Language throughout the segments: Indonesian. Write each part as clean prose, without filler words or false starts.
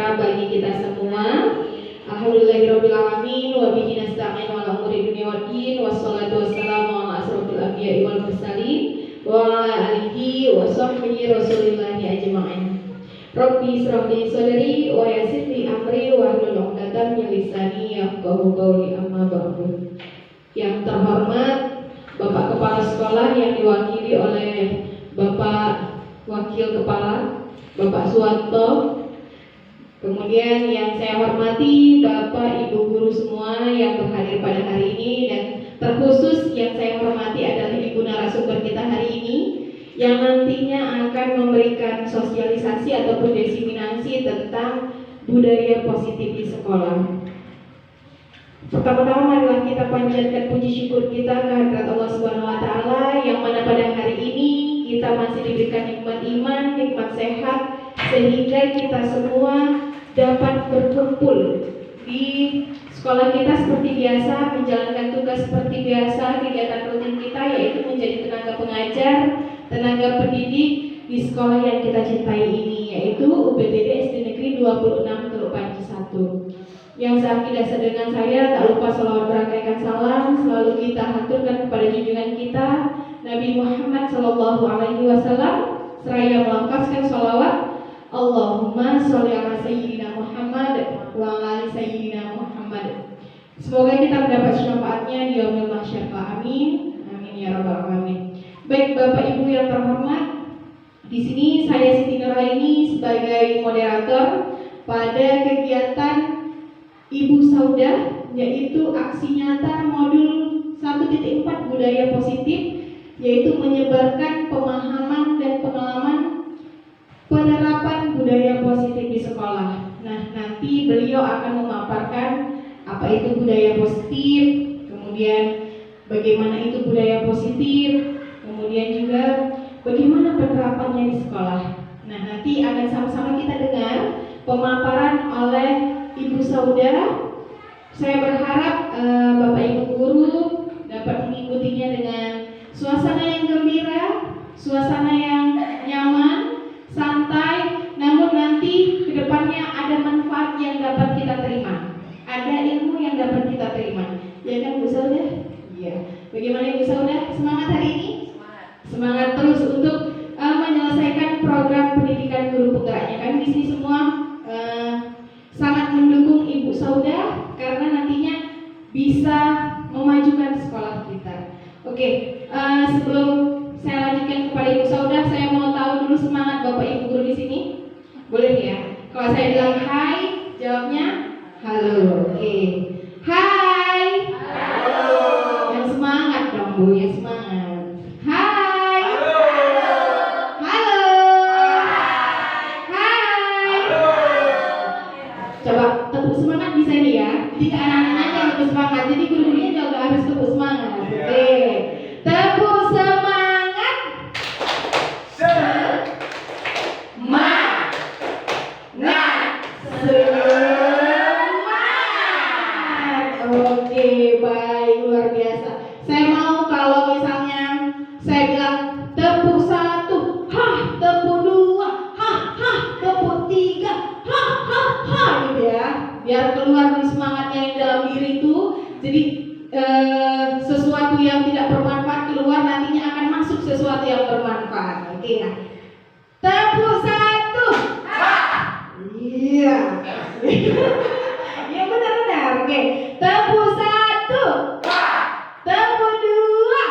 sejahtera bagi kita semua. Alhamdulillahirabbil alamin wa bihi nasta'in ala umuri dunya waddin wassalatu wassalamu ala asrofil anbiya'i wal mursalin wa ala alihi wa sahbihi rasulillahi ajma'in. Rabbi israh li sadri wa yassir li amri wa hlul 'uqdatam min lisani yafqahu qawli, amma ba'du. Yang terhormat Bapak Kepala Sekolah yang diwakili oleh Bapak Wakil Kepala Bapak Suwanto, kemudian yang saya hormati Bapak Ibu guru semua yang berhadir pada hari ini, dan terkhusus yang saya hormati adalah Ibu narasumber kita hari ini yang nantinya akan memberikan sosialisasi ataupun diseminasi tentang budaya positif di sekolah. Pertama-tama marilah kita panjatkan puji syukur kita kehadirat Allah Subhanahu wa taala yang mana pada hari ini kita masih diberikan nikmat iman, nikmat sehat, sehingga kita semua dapat berkumpul di sekolah kita seperti biasa, menjalankan tugas seperti biasa, kegiatan rutin kita yaitu menjadi tenaga pengajar, tenaga pendidik di sekolah yang kita cintai ini, yaitu UPTD SD Negeri 26 Teluk Panci 1. Yang seakidah dengan saya tak lupa salawat berangkaikan salam selalu kita haturkan kepada junjungan kita Nabi Muhammad Sallallahu Alaihi Wasallam, seraya melafazkan salawat Allahumma sholli ala sayyidina Muhammad wa ala sayyidina Muhammad. Semoga kita mendapat syafaatnya di yaumil mahsyar. Amin. Amin ya rabbal alamin. Baik Bapak Ibu yang terhormat, di sini saya Siti Nuraini sebagai moderator pada kegiatan Ibu Saudah, yaitu aksi nyata modul 1.4 budaya positif, yaitu menyebarkan pemahaman dan pengalaman penerapan budaya positif di sekolah. Nah, nanti beliau akan memaparkan apa itu budaya positif, kemudian bagaimana itu budaya positif, kemudian juga bagaimana penerapannya di sekolah. Nah, nanti akan sama-sama kita dengar pemaparan oleh Ibu Saudah. Saya berharap Bapak Ibu guru dapat mengikutinya dengan suasana yang gembira, suasana yang nyaman, santai, namun nanti kedepannya ada manfaat yang dapat kita terima, ada ilmu yang dapat kita terima. Ya kan Bu Saudah? Iya. Bagaimana Ibu Saudah? Semangat hari ini? Semangat terus untuk menyelesaikan program pendidikan guru penggeraknya. Kami di sini semua sangat mendukung Ibu Saudah karena nantinya bisa memajukan sekolah kita. Oke, sebelum saya lanjutkan kepada Ibu Saudah, saya mau tahu dulu semangat Bapak Ibu guru di sini. Boleh ya? Kalau saya bilang hai, jawabnya halo. Oke. Hai. Halo. Yang semangat dong Bu, yang semangat. Hai. Halo. Halo. Hai. Halo. Coba tepuk semangat bisa nih ya. Jadi anak-anaknya yang tepuk semangat. Jadi guru-gurunya juga harus tepuk semangat. Oke. Tepuk semangat. Semangat. Semangat. Oke, baik, luar biasa. Saya mau kalau misalnya saya bilang tepuk 1, hah, tepuk 2, hah, tepuk 3, hah, gitu ya. Biar keluar semangatnya yang dalam diri itu. Jadi sesuatu yang tidak bermanfaat keluar, nantinya akan masuk sesuatu yang bermanfaat. Oke ya. Tepuk 1. Iya. Ya benar-benar. Oke. Tepuk 1. Tepuk 2.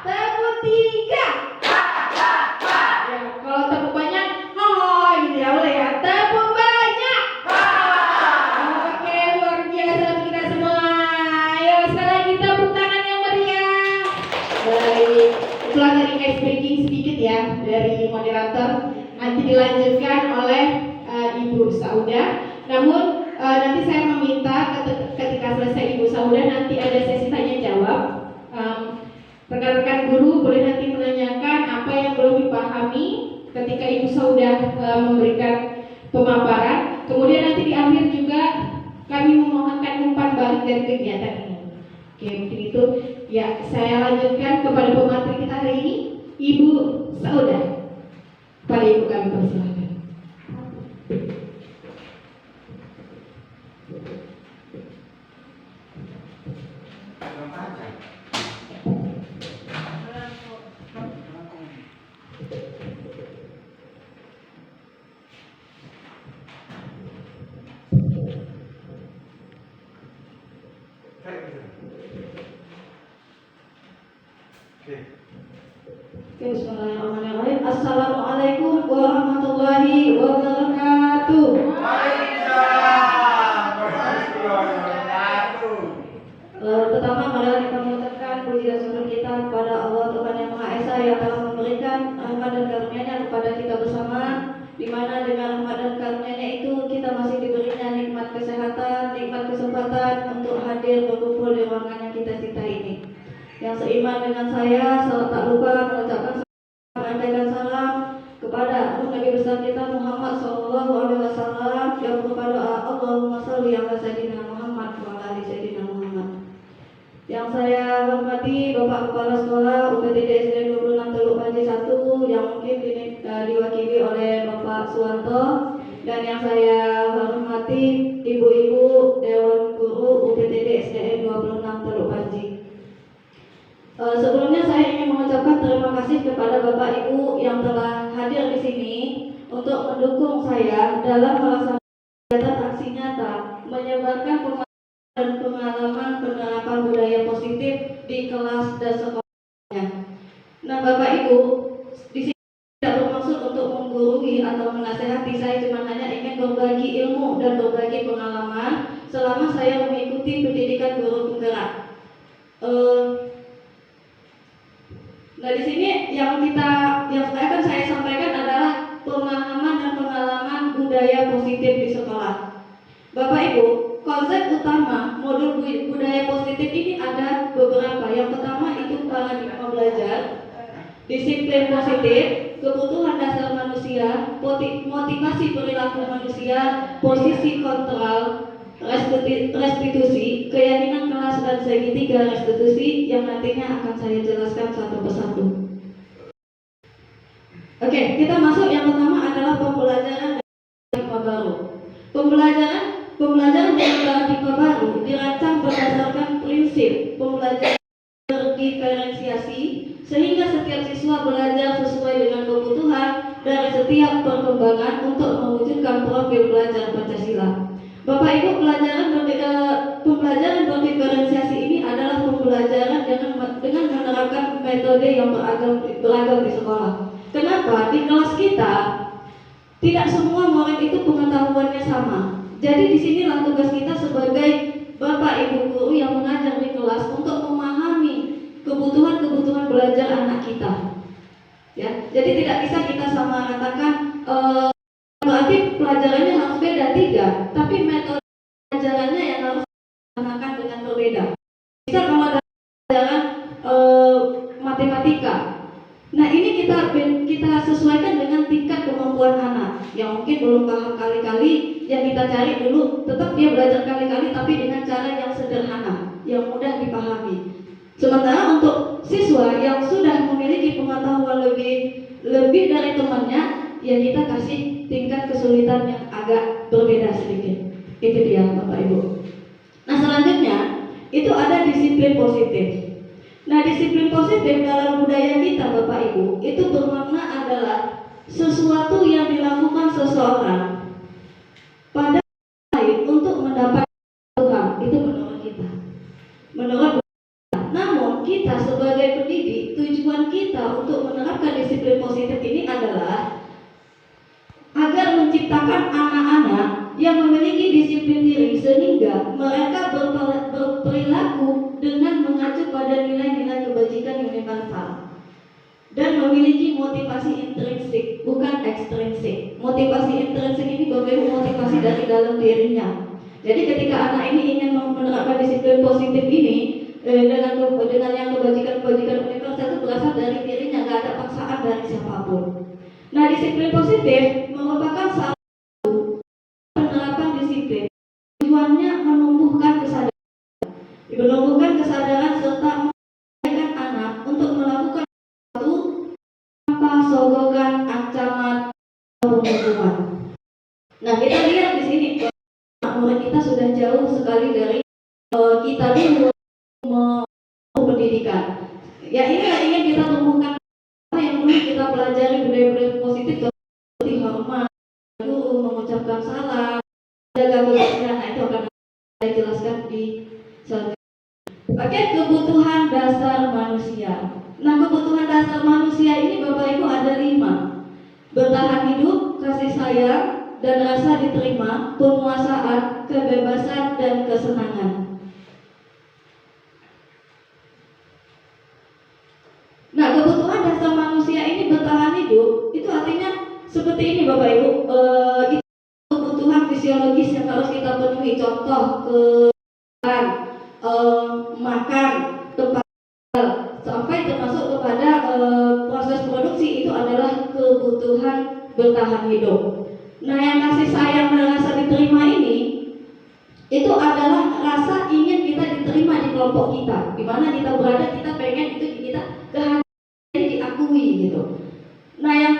Tepuk 3. Ya, kalau tepuk banyak, gitu ya, boleh ya. Tepuk banyak. Oke, luar biasa kita semua. Ayo sekali lagi tepuk tangan yang meriah. Baik, itulah dari ice breaking sedikit ya dari moderator. Nanti dilanjutkan oleh Ibu Saudah. Namun nanti saya meminta ketika selesai Ibu Saudah nanti ada sesi tanya jawab. Rekan-rekan guru boleh nanti menanyakan apa yang belum dipahami ketika Ibu Saudah memberikan pemaparan. Kemudian nanti di akhir juga kami memohonkan umpan balik dari kegiatan ini. Oke, mungkin itu ya. Saya lanjutkan kepada pemateri kita hari ini, Ibu Saudah. Kepada Ibu kami persilakan. Bismillahirrahmanirrahim. Assalamualaikum warahmatullahi wabarakatuh. Pertama, marilah kita mengucapkan puji dan syukur kita kepada Allah Tuhan Yang Maha Esa yang telah memberikan rahmat dan karunia-Nya kepada kita bersama, di mana dengan rahmat dan karunia-Nya itu kita masih diberinya nikmat kesehatan, nikmat kesempatan untuk hadir berkumpul di ruangan yang kita cintai ini. Yang seiman dengan saya, tak lupa mengucapkan salam kepada Nabi besar kita Muhammad SAW yang berdoa Allahumma sholli ala sayyidina Muhammad wa ala ali sayyidina Muhammad. Yang saya hormati Bapak Kepala Sekolah UPTD SD 26 Teluk Panji 1 yang mungkin diwakili oleh Bapak Suwanto, dan yang saya hormati Ibu-ibu Dewan Guru UPTD SDN 26 Teluk Panji. Sebelumnya saya ingin mengucapkan terima kasih kepada Bapak Ibu yang telah hadir di sini untuk mendukung saya dalam melaksanakan kegiatan aksi nyata menyebarkan pemahaman dan pengalaman penerapan budaya positif di kelas dan sekolahnya. Nah, Bapak Ibu, di sini tidak bermaksud untuk menggurui atau menasehati, saya cuma hanya ingin berbagi ilmu dan berbagi pengalaman selama saya mengikuti pendidikan guru penggerak. Nah, di sini yang akan saya sampaikan adalah pemahaman dan pengalaman budaya positif di sekolah. Bapak Ibu, konsep utama modul budaya positif ini ada beberapa. Yang pertama itu paradigma belajar, disiplin positif, kebutuhan dasar manusia, motivasi perilaku manusia, posisi kontrol, restitusi, keyakinan kelas dan segitiga restitusi yang nantinya akan saya jelaskan satu persatu. Oke, kita masuk. Yang pertama adalah pembelajaran paradigma baru. Pembelajaran dengan paradigma baru dirancang berdasarkan prinsip pembelajaran berdiferensiasi sehingga setiap siswa belajar sesuai dengan kebutuhan dari setiap perkembangan untuk mewujudkan profil belajar Pancasila. Bapak Ibu, pembelajaran berdiferensiasi ini adalah pembelajaran dengan menerapkan metode yang beragam di sekolah. Kenapa? Di kelas kita tidak semua murid itu pengetahuannya sama. Jadi disinilah tugas kita sebagai Bapak Ibu guru yang mengajar di kelas untuk memahami kebutuhan belajar anak kita. Ya, jadi tidak bisa kita samaratakan berarti pelajarannya harus beda, tidak, tapi metode pelajarannya yang harus dilaksanakan dengan berbeda. Bisa kalau ada pelajaran matematika, nah ini kita sesuaikan dengan tingkat kemampuan anak yang mungkin belum paham kali-kali. Yang kita cari dulu tetap dia belajar kali-kali tapi dengan cara yang sederhana, yang mudah dipahami. Sementara untuk siswa yang sudah memiliki pengetahuan lebih dari temannya, ya kita kasih tingkat kesulitan yang agak berbeda sedikit. Itu dia Bapak Ibu. Nah, selanjutnya itu ada disiplin positif. Nah, disiplin positif dalam budaya kita Bapak Ibu itu bermakna adalah sesuatu yang dilakukan seseorang pada lain untuk mendapat Tuhan. Itu menurut kita. Namun kita sebagai pendidik, tujuan kita untuk menerapkan disiplin positif ini adalah agar menciptakan anak-anak yang memiliki disiplin diri sehingga mereka berperilaku dengan mengacu pada nilai-nilai kebajikan universal dan memiliki motivasi intrinsik bukan ekstrinsik. Motivasi intrinsik ini bagaimana motivasi dari dalam dirinya. Jadi ketika anak ini ingin menerapkan disiplin positif ini dengan yang kebajikan universal itu berasal dari dirinya, nggak ada paksaan dari siapapun. Nah, disiplin positif merupakan salah satu penerapan disiplin. Tujuannya menumbuhkan kesadaran serta mengajarkan anak untuk melakukan sesuatu tanpa sogokan, ancaman, atau hukuman. Nah, kita lihat di sini murid kita sudah jauh sekali dari kita dulu pendidikan. Ya, ini yang ingin kita tumbuhkan. Yang dulu kita pelajari budaya-budaya positif seperti hormat, guru, mengucapkan salam, jaga kebersihan. Nah, itu akan saya jelaskan di selanjutnya. Oke, kebutuhan dasar manusia. Nah, kebutuhan dasar manusia ini Bapak Ibu ada 5. Bertahan hidup, kasih sayang, dan rasa diterima, penguasaan, kebebasan, dan kesenangan. Nah, kebutuhan dasar manusia ini bertahan hidup, itu artinya seperti ini Bapak Ibu. Itu kebutuhan fisiologis yang harus kita penuhi. Contoh, makan, tempat, sampai termasuk kepada proses produksi itu adalah kebutuhan bertahan hidup. Nah, yang kasih sayang dan rasa diterima ini itu adalah rasa ingin kita diterima di kelompok kita, di mana kita berada, kita pengen itu kita kehadiran diakui gitu. Nah, yang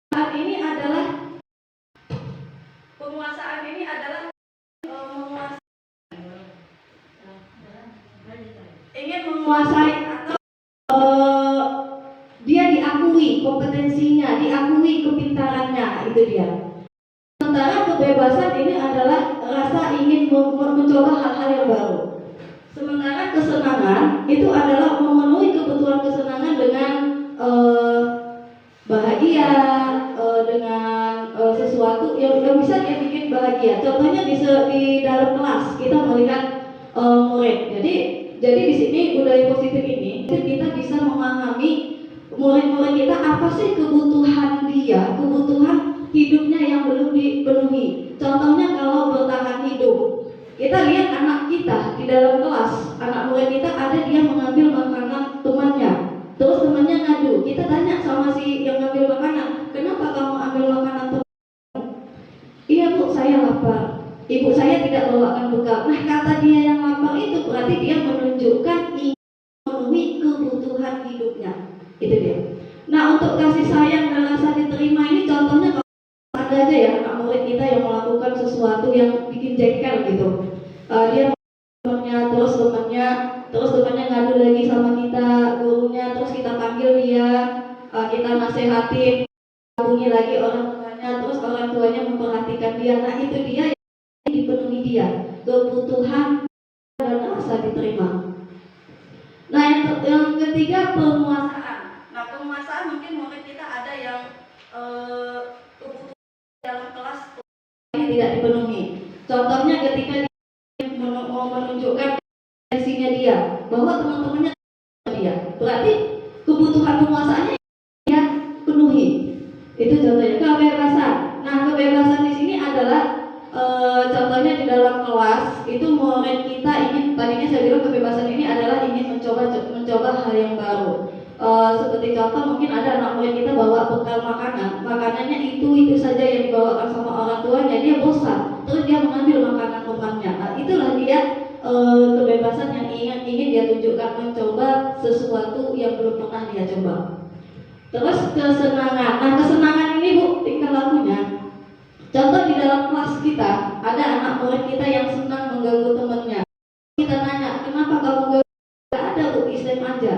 saat ini adalah penguasaan ini adalah ingin menguasai atau dia diakui kompetensinya, diakui kepintarannya, itu dia. Sementara kebebasan ini adalah rasa ingin mencoba hal-hal yang baru. Sementara kesenangan itu adalah memenuhi kebutuhan kesenangan dengan bahagia, dengan sesuatu yang bisa dia bikin bahagia. Contohnya di dalam kelas kita melihat murid. Jadi di sini budaya positif ini kita bisa memahami murid-murid kita apa sih kebutuhan dia, kebutuhan hidupnya yang belum dipenuhi. Contohnya kalau bertahan hidup, kita lihat anak kita di dalam kelas, anak murid kita ada dia mengambil makanan temannya, terus temannya ngadu. Kita tanya sama si yang ngambil makanan, kenapa kamu ambil makanan teman? Iya Bu, saya lapar. Ibu saya tidak bawakan bekal. Nah, kata dia yang lapar itu berarti dia menunjukkan ingin memenuhi kebutuhan hidupnya. Itu dia. Nah, untuk kasih sayang dan rasa diterima ini contohnya kalau ada aja ya anak murid kita yang melakukan sesuatu yang bikin jengkel gitu. Dia temannya, terus temannya ngadu lagi sama kita, gurunya, terus kita panggil dia, kita nasehatin, bunyi lagi orang tuanya, terus orang tuanya memperhatikan dia. Nah, itu dia yang dipenuhi dia, kebutuhan dan rasa diterima. Nah, yang ketiga penguasaan. Nah, penguasaan mungkin murid kita ada yang kebutuhan dalam kelas ini tidak dipenuhi. Contohnya ketika dia mau menunjukkan potensinya dia, bahwa teman-temannya dia, berarti kebutuhan penguasaannya dia penuhi. Itu contohnya kebebasan. Nah, kebebasan di sini adalah contohnya di dalam kelas itu murid kita ingin, tadinya saya bilang kebebasan ini adalah ingin mencoba hal yang baru. Seperti contoh mungkin ada anak murid kita bawa bekal makanannya itu saja yang dibawakan sama orang tuanya, dia bosan, terus dia mengambil makanan temannya. Nah, itulah dia kebebasan yang ingin dia tunjukkan, mencoba sesuatu yang belum pernah dia coba. Terus kesenangan. Nah, kesenangan ini Bu, tingkah lakunya. Contoh di dalam kelas kita ada anak murid kita yang senang mengganggu temannya. Kita tanya, kenapa kamu ganggu? Gak ada Bu, Islam aja.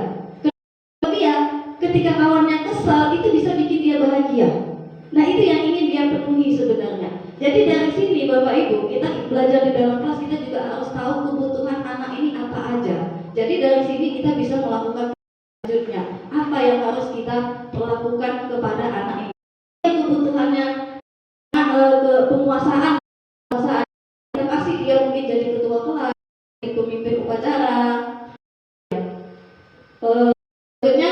Dia ketika kawannya kesal itu bisa bikin dia bahagia. Nah, itu yang ingin dia penuhi sebenarnya. Jadi dari sini Bapak Ibu, kita belajar di dalam kelas, kita juga harus tahu kebutuhan anak ini apa aja. Jadi dari sini kita bisa melakukan selanjutnya apa yang harus kita perlakukan kepada anak ini. Kebutuhannya penguasaan, kita kasih dia mungkin jadi ketua kelas, jadi pemimpin upacara. Selanjutnya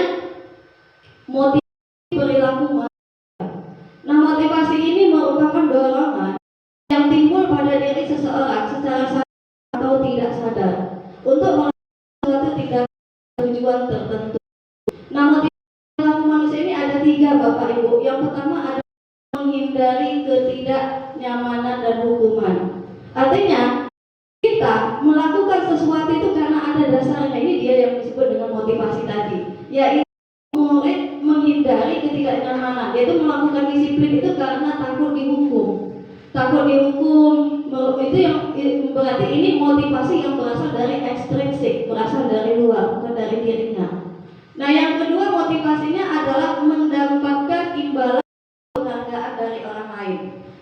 motivasi perilaku manusia. Nah, motivasi ini merupakan dorongan yang timbul pada diri seseorang secara sadar atau tidak sadar untuk melakukan suatu tindakan tujuan tertentu. Nah, motivasi perilaku manusia ini ada 3 Bapak Ibu. Yang pertama ada menghindari ketidaknyamanan dan hukuman. Artinya kita melakukan sesuatu itu karena ada dasarnya. Ini dia yang disebut dengan motivasi tadi, yaitu murid menghindari ketidaknyamanan, yaitu melakukan disiplin itu karena takut dihukum. Itu yang berarti ini motivasi yang berasal dari ekstrinsik, berasal dari luar, bukan dari dirinya. Nah, yang kedua motivasinya adalah mendapatkan imbalan penghargaan dari orang lain.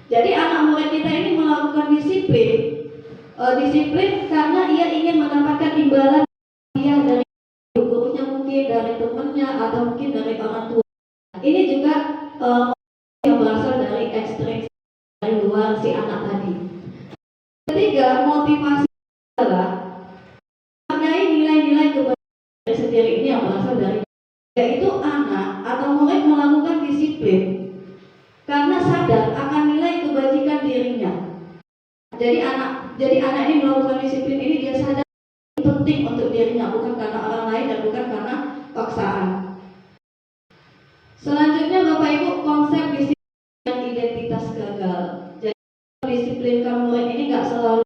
Jadi anak murid kita ini melakukan disiplin karena ia ingin mendapatkan imbalan atau mungkin dari orang tua. Ini juga yang berasal dari ekstrim dari luar si anak tadi. Ketiga, motivasi adalah menghargai nilai-nilai kebaikan sendiri. Ini yang berasal dari, yaitu anak atau murid melakukan disiplin karena sadar akan nilai kebajikan dirinya. Jadi anak ini melakukan disiplin ini dia sadar penting untuk dirinya, bukan karena orang lain dan bukan karena paksaan. Selanjutnya Bapak Ibu, konsep disiplin dan identitas gagal. Jadi disiplinkan murid ini nggak selalu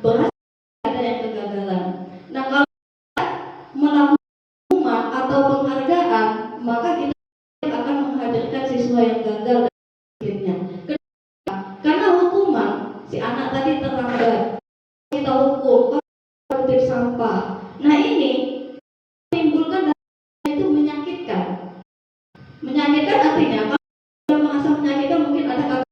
berhasil, ada yang kegagalan. Nah, kalau melakukan hukuman atau penghargaan, maka kita akan menghadirkan siswa yang gagal dan disiplinnya. Kenapa? Karena hukuman, si anak tadi terlambat, kita hukum, kutip sampah. Nah ini menimbulkan itu menyakitkan. Menyakitkan artinya kalau merasa menyakitkan mungkin ada kata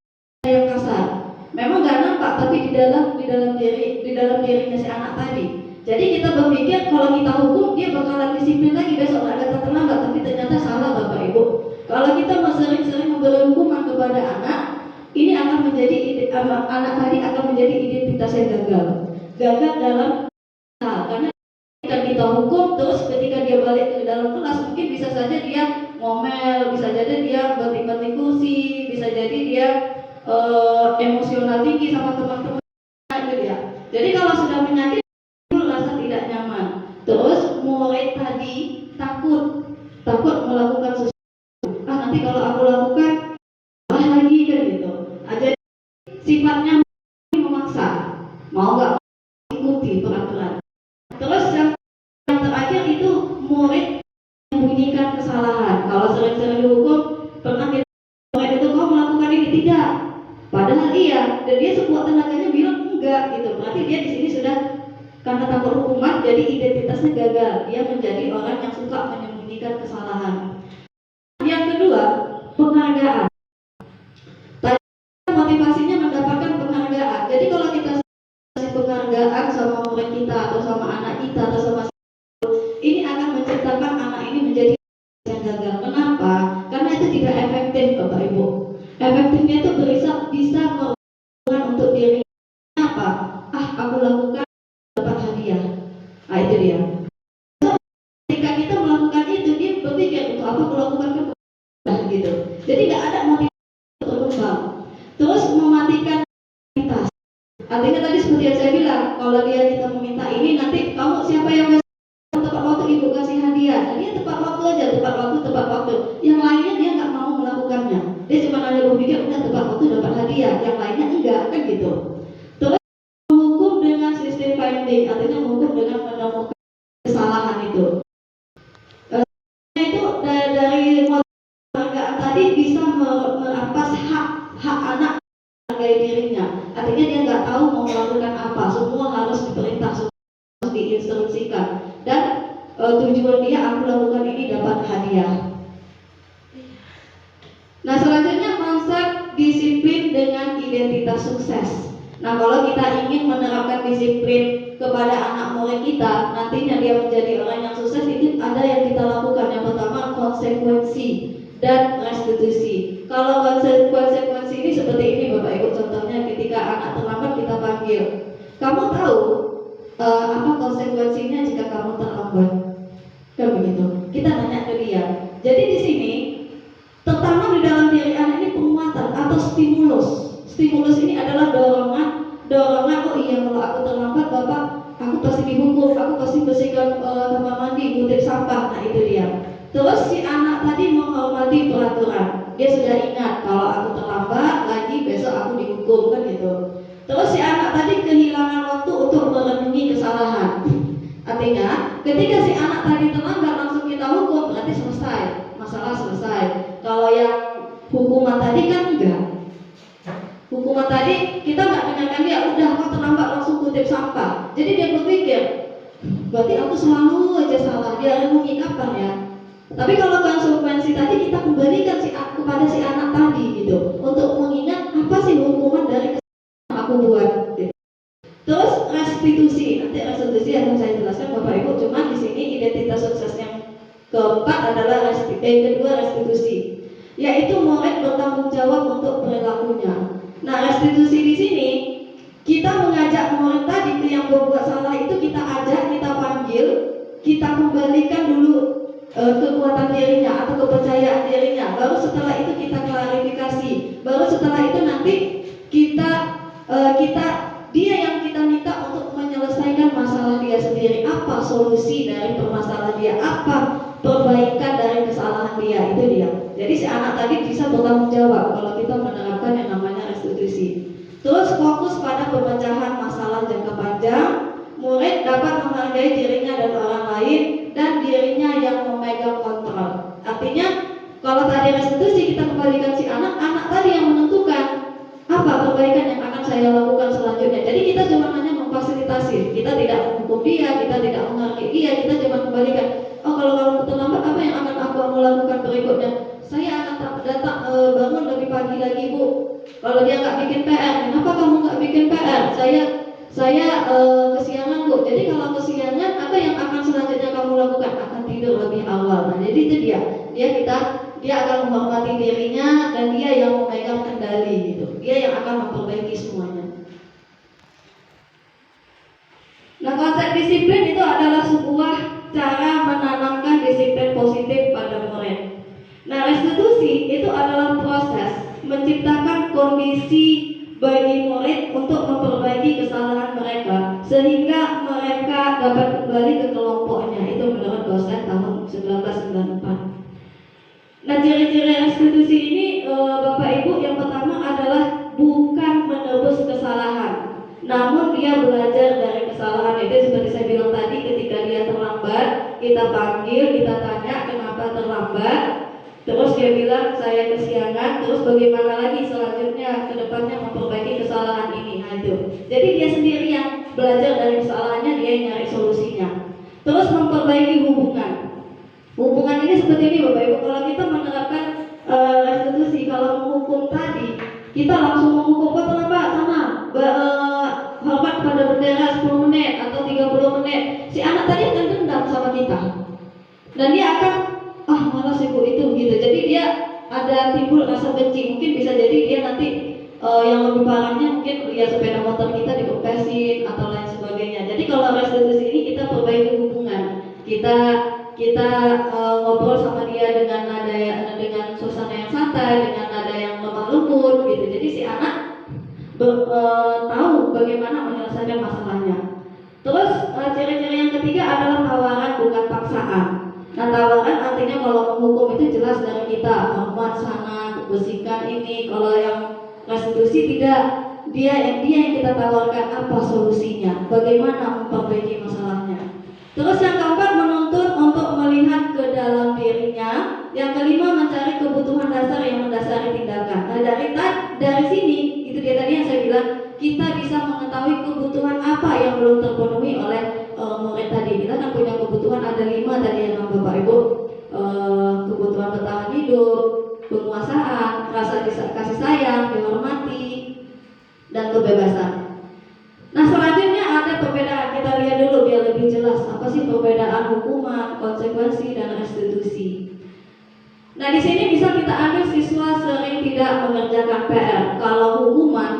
yang kasar. Memang gak nampak, tapi di dalam dirinya si anak tadi. Jadi kita berpikir kalau kita hukum dia bakalan disiplin lagi, besok gak ada terlambat, tapi ternyata salah Bapak Ibu. Kalau kita sering-sering memberi hukuman kepada anak, ini akan menjadi anak tadi akan menjadi identitas yang gagal dalam hal, karena kita hukum terus ketika dia balik ke dalam kelas mungkin bisa saja dia ngomel, bisa jadi dia banting-banting kursi, bisa jadi dia emosional tinggi sama teman-teman gitu ya. Jadi kalau sudah menyakit rasa tidak nyaman, terus murid tadi takut melakukan sesuatu. Nanti kalau aku lakukan lagi kan gitu. Jadi sifatnya memaksa, mau nggak ikuti peraturan. Terus yang terakhir itu murid menyembunyikan kesalahan. Kalau sering-sering dihukum, pernah murid itu kau melakukan ini tidak, padahal iya, dan dia sekuat tenaganya bilang enggak gitu. Berarti dia di sini sudah karena takut hukuman, jadi identitasnya gagal. Dia menjadi orang yang suka menyembunyikan kesalahan. Yang kedua, penghargaan. Tadi motivasinya mendapatkan penghargaan. Jadi kalau kita kasih penghargaan sama murid kita atau sama anak kita atau sama ini akan menciptakan anak ini menjadi yang gagal. Kenapa? Karena itu tidak efektif Bapak Ibu. Efektifnya itu bisa merupakan untuk diri. Apa? Aku lakukan dapat hadiah. Itu dia. Ketika kita melakukan itu, dia berpikir untuk apa aku lakukan gitu. Jadi tidak ada motivasi untuk berkembang. Terus mematikan aktivitas. Artinya tadi seperti yang saya bilang, kalau kita meminta ini, nanti kamu siapa yang tepat waktu ibu kasih hadiah. Nah, dia tepat waktu aja, tepat waktu. Yang lainnya dia nggak mau melakukannya. Dia cuma hanya berpikir udah tepat waktu dapat hadiah. Yang lainnya enggak, kan gitu. Terus menghukum dengan sistem finding, artinya menghukum dengan menemukan kesalahan itu. Itu dari penghargaan tadi bisa merampas hak anak menghargai dirinya. Artinya dia nggak tahu mau melakukan apa. Semua harus diperintah, harus diinstruksikan. Dan tujuan dia aku lakukan ini dapat hadiah. Nah selanjutnya konsep disiplin dengan identitas sukses. Nah kalau kita ingin menerapkan disiplin kepada anak murid kita, nantinya dia menjadi orang yang sukses, itu ada yang kita lakukan. Yang pertama konsekuensi dan restitusi. Kalau konsekuensi ini seperti ini Bapak Ibu, contohnya ketika anak terlambat kita panggil, kamu tahu apa konsekuensinya jika kamu terlambat? Kan begitu. Kita nanya ke dia. Jadi di sini tertanam di dalam diri anak ini penguatan atau stimulus. Stimulus ini adalah dorongan. Oh iya, kalau aku terlambat Bapak, aku pasti dihukum, aku pasti bersihkan kamar mandi, ngutip sampah. Nah itu dia. Terus si anak tadi menghormati peraturan. Dia sudah ingat kalau aku terlambat lagi besok aku dihukum, kan gitu. Terus si anak tadi kehilangan waktu untuk merenungi kesalahan. Artinya ketika si anak tadi terlambat langsung kita hukum, berarti selesai, masalah selesai. Kalau yang hukuman tadi kan enggak. Hukuman tadi kita nggak dengarkan dia, udah kau terlambat langsung kutip sampah. Jadi dia berpikir, berarti aku selalu aja salah. Dia renungi kapan ya. Tapi kalau konsekuensi tadi kita kembalikan kepada si anak tadi gitu, untuk mengingat apa sih hukuman dari kesalahan yang aku buat. Gitu. Terus restitusi, nanti restitusi akan saya jelaskan Bapak Ibu. Cuma di sini identitas sukses yang keempat adalah Yang kedua restitusi, yaitu murid bertanggung jawab untuk perilakunya. Nah, restitusi di sini kita mengajak murid tadi itu yang berbuat salah itu kita ajak, kita panggil, kita kembalikan dulu kekuatan dirinya atau kepercayaan dirinya. Baru setelah itu kita klarifikasi. Baru setelah itu nanti kita dia yang kita minta untuk menyelesaikan masalah dia sendiri. Apa solusi dari permasalahan dia? Apa perbaikan dari kesalahan dia? Itu dia. Jadi si anak tadi bisa bertanggung jawab kalau kita menerapkan yang namanya restitusi. Terus fokus pada pemecahan masalah jangka panjang. Murid dapat menghargai dirinya dan orang lain dan dirinya yang memegang kontrol. Artinya kalau tadi restitusi kita kembalikan si anak tadi yang menentukan apa perbaikan yang akan saya lakukan selanjutnya. Jadi kita cuma hanya memfasilitasi, kita tidak menghukum dia, kita tidak menghargai dia, kita cuma kembalikan. Oh, kalau kamu terlambat, apa yang akan aku lakukan berikutnya? Saya akan datang bangun lebih pagi lagi, Bu. Kalau dia nggak bikin PR, kenapa kamu nggak bikin PR? Saya kesiangan, Bu. Jadi kalau kesiangan, apa yang akan selanjutnya kamu lakukan? Akan tidur lebih awal. Nah, jadi itu dia akan menghormati dirinya dan dia yang memegang kendali gitu. Dia yang akan memperbaiki semuanya. Nah, konsep disiplin itu adalah sebuah cara menanamkan disiplin positif pada murid. Nah, restitusi itu adalah proses menciptakan kondisi bagi murid untuk memperbaiki kesalahan mereka sehingga mereka dapat kembali ke kelompoknya. Itu menurut dosen tahun 1994. Nah, ciri-ciri restitusi ini Bapak Ibu, yang pertama adalah bukan menebus kesalahan, namun dia belajar dari kesalahan. Itu seperti saya bilang tadi, ketika dia terlambat, kita panggil, kita tanya kenapa terlambat, terus dia bilang saya kesiangan, terus bagaimana lagi selanjutnya ke depannya memperbaiki kesalahan ini. Nah, itu. Jadi dia sendiri yang belajar dari kesalahannya, dia yang nyari solusinya. Terus memperbaiki hubungan. Hubungan ini seperti ini Bapak Ibu, kalau kita menerapkan restitusi, kalau menghukum tadi, kita langsung menghukum terlambat sama hormat pada bendera 10 menit atau 30 menit. Si anak tadi akan dendam sama kita. Dan dia akan, malas ibu itu gitu. Jadi dia ada timbul rasa benci. Mungkin bisa jadi dia nanti yang lebih parahnya mungkin ya sepeda motor kita dikempesin atau lain sebagainya. Jadi kalau restitusi ini kita perbaiki hubungan. Kita ngobrol sama dia dengan suasana yang santai, dengan nada yang lemah lembut gitu. Jadi si anak tahu bagaimana menyelesaikan masalahnya. Terus ciri-ciri yang ketiga adalah tawaran bukan paksaan. Nah, tawaran artinya kalau menghukum itu jelas dari kita, hormat sana, bersihkan ini. Kalau yang restitusi tidak, dia yang kita tawarkan apa solusinya, bagaimana memperbaiki masalahnya. Terus yang keempat, menuntut untuk melihat ke dalam dirinya. Yang kelima, mencari kebutuhan dasar yang mendasari tindakan. Nah, dari sini itu dia tadi yang saya bilang, kita bisa mengetahui kebutuhan apa yang belum terpenuhi oleh murid tadi. Kita kan punya kebutuhan ada 5 tadi yang Bapak Ibu, kebutuhan bertahan hidup, penguasaan, rasa kasih sayang, dihormati, dan kebebasan. Nah, selanjutnya ada perbedaan. Kita lihat dulu biar lebih jelas apa sih perbedaan hukuman, konsekuensi, dan restitusi. Nah, di sini bisa kita ambil siswa sering tidak mengerjakan PR. Kalau hukuman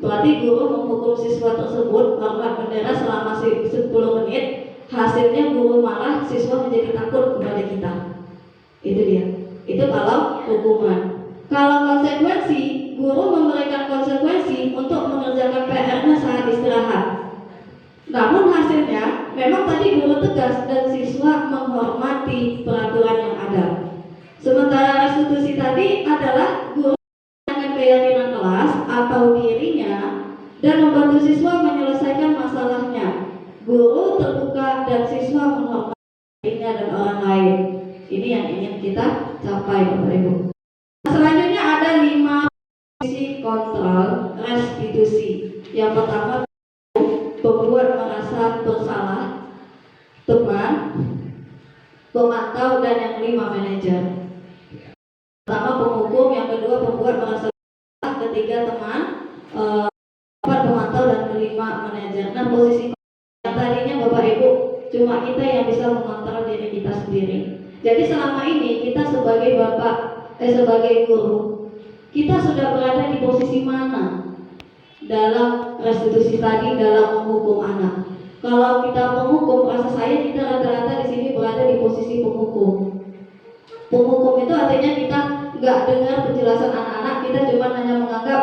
berarti guru menghukum siswa tersebut hormat bendera selama 10 menit. Hasilnya guru marah, siswa menjadi takut kepada kita. Itu dia. Itu kalau hukuman. Kalau konsekuensi, guru memberikan konsekuensi untuk mengerjakan PR-nya saat istirahat. Namun hasilnya memang tadi guru tegas dan siswa menghormati peraturan yang ada. Sementara restitusi tadi adalah guru dengan keyakinan kelas atau dirinya dan membantu siswa menyelesaikan masalahnya. Guru terbuka dan siswa menghormati dirinya dan orang lain. Ini yang ingin kita capai, Bapak Ibu. Selanjutnya ada 5 fungsi kontrol restitusi. Yang pertama, pembuat merasa bersalah, teman, pemantau, dan yang 5 manajer. Pertama penghukum, yang kedua pembuat merasa bersalah, ketiga teman, keempat pemantau, dan kelima manajer. Nah, posisi yang tadinya Bapak Ibu cuma kita yang bisa mengontrol diri kita sendiri. Jadi selama ini kita sebagai sebagai guru, kita sudah berada di posisi mana dalam restitusi tadi, dalam menghukum anak? Kalau kita penghukum, rasa saya kita rata-rata di sini berada di posisi penghukum. Penghukum itu artinya kita nggak dengar penjelasan anak-anak, kita cuma hanya menganggap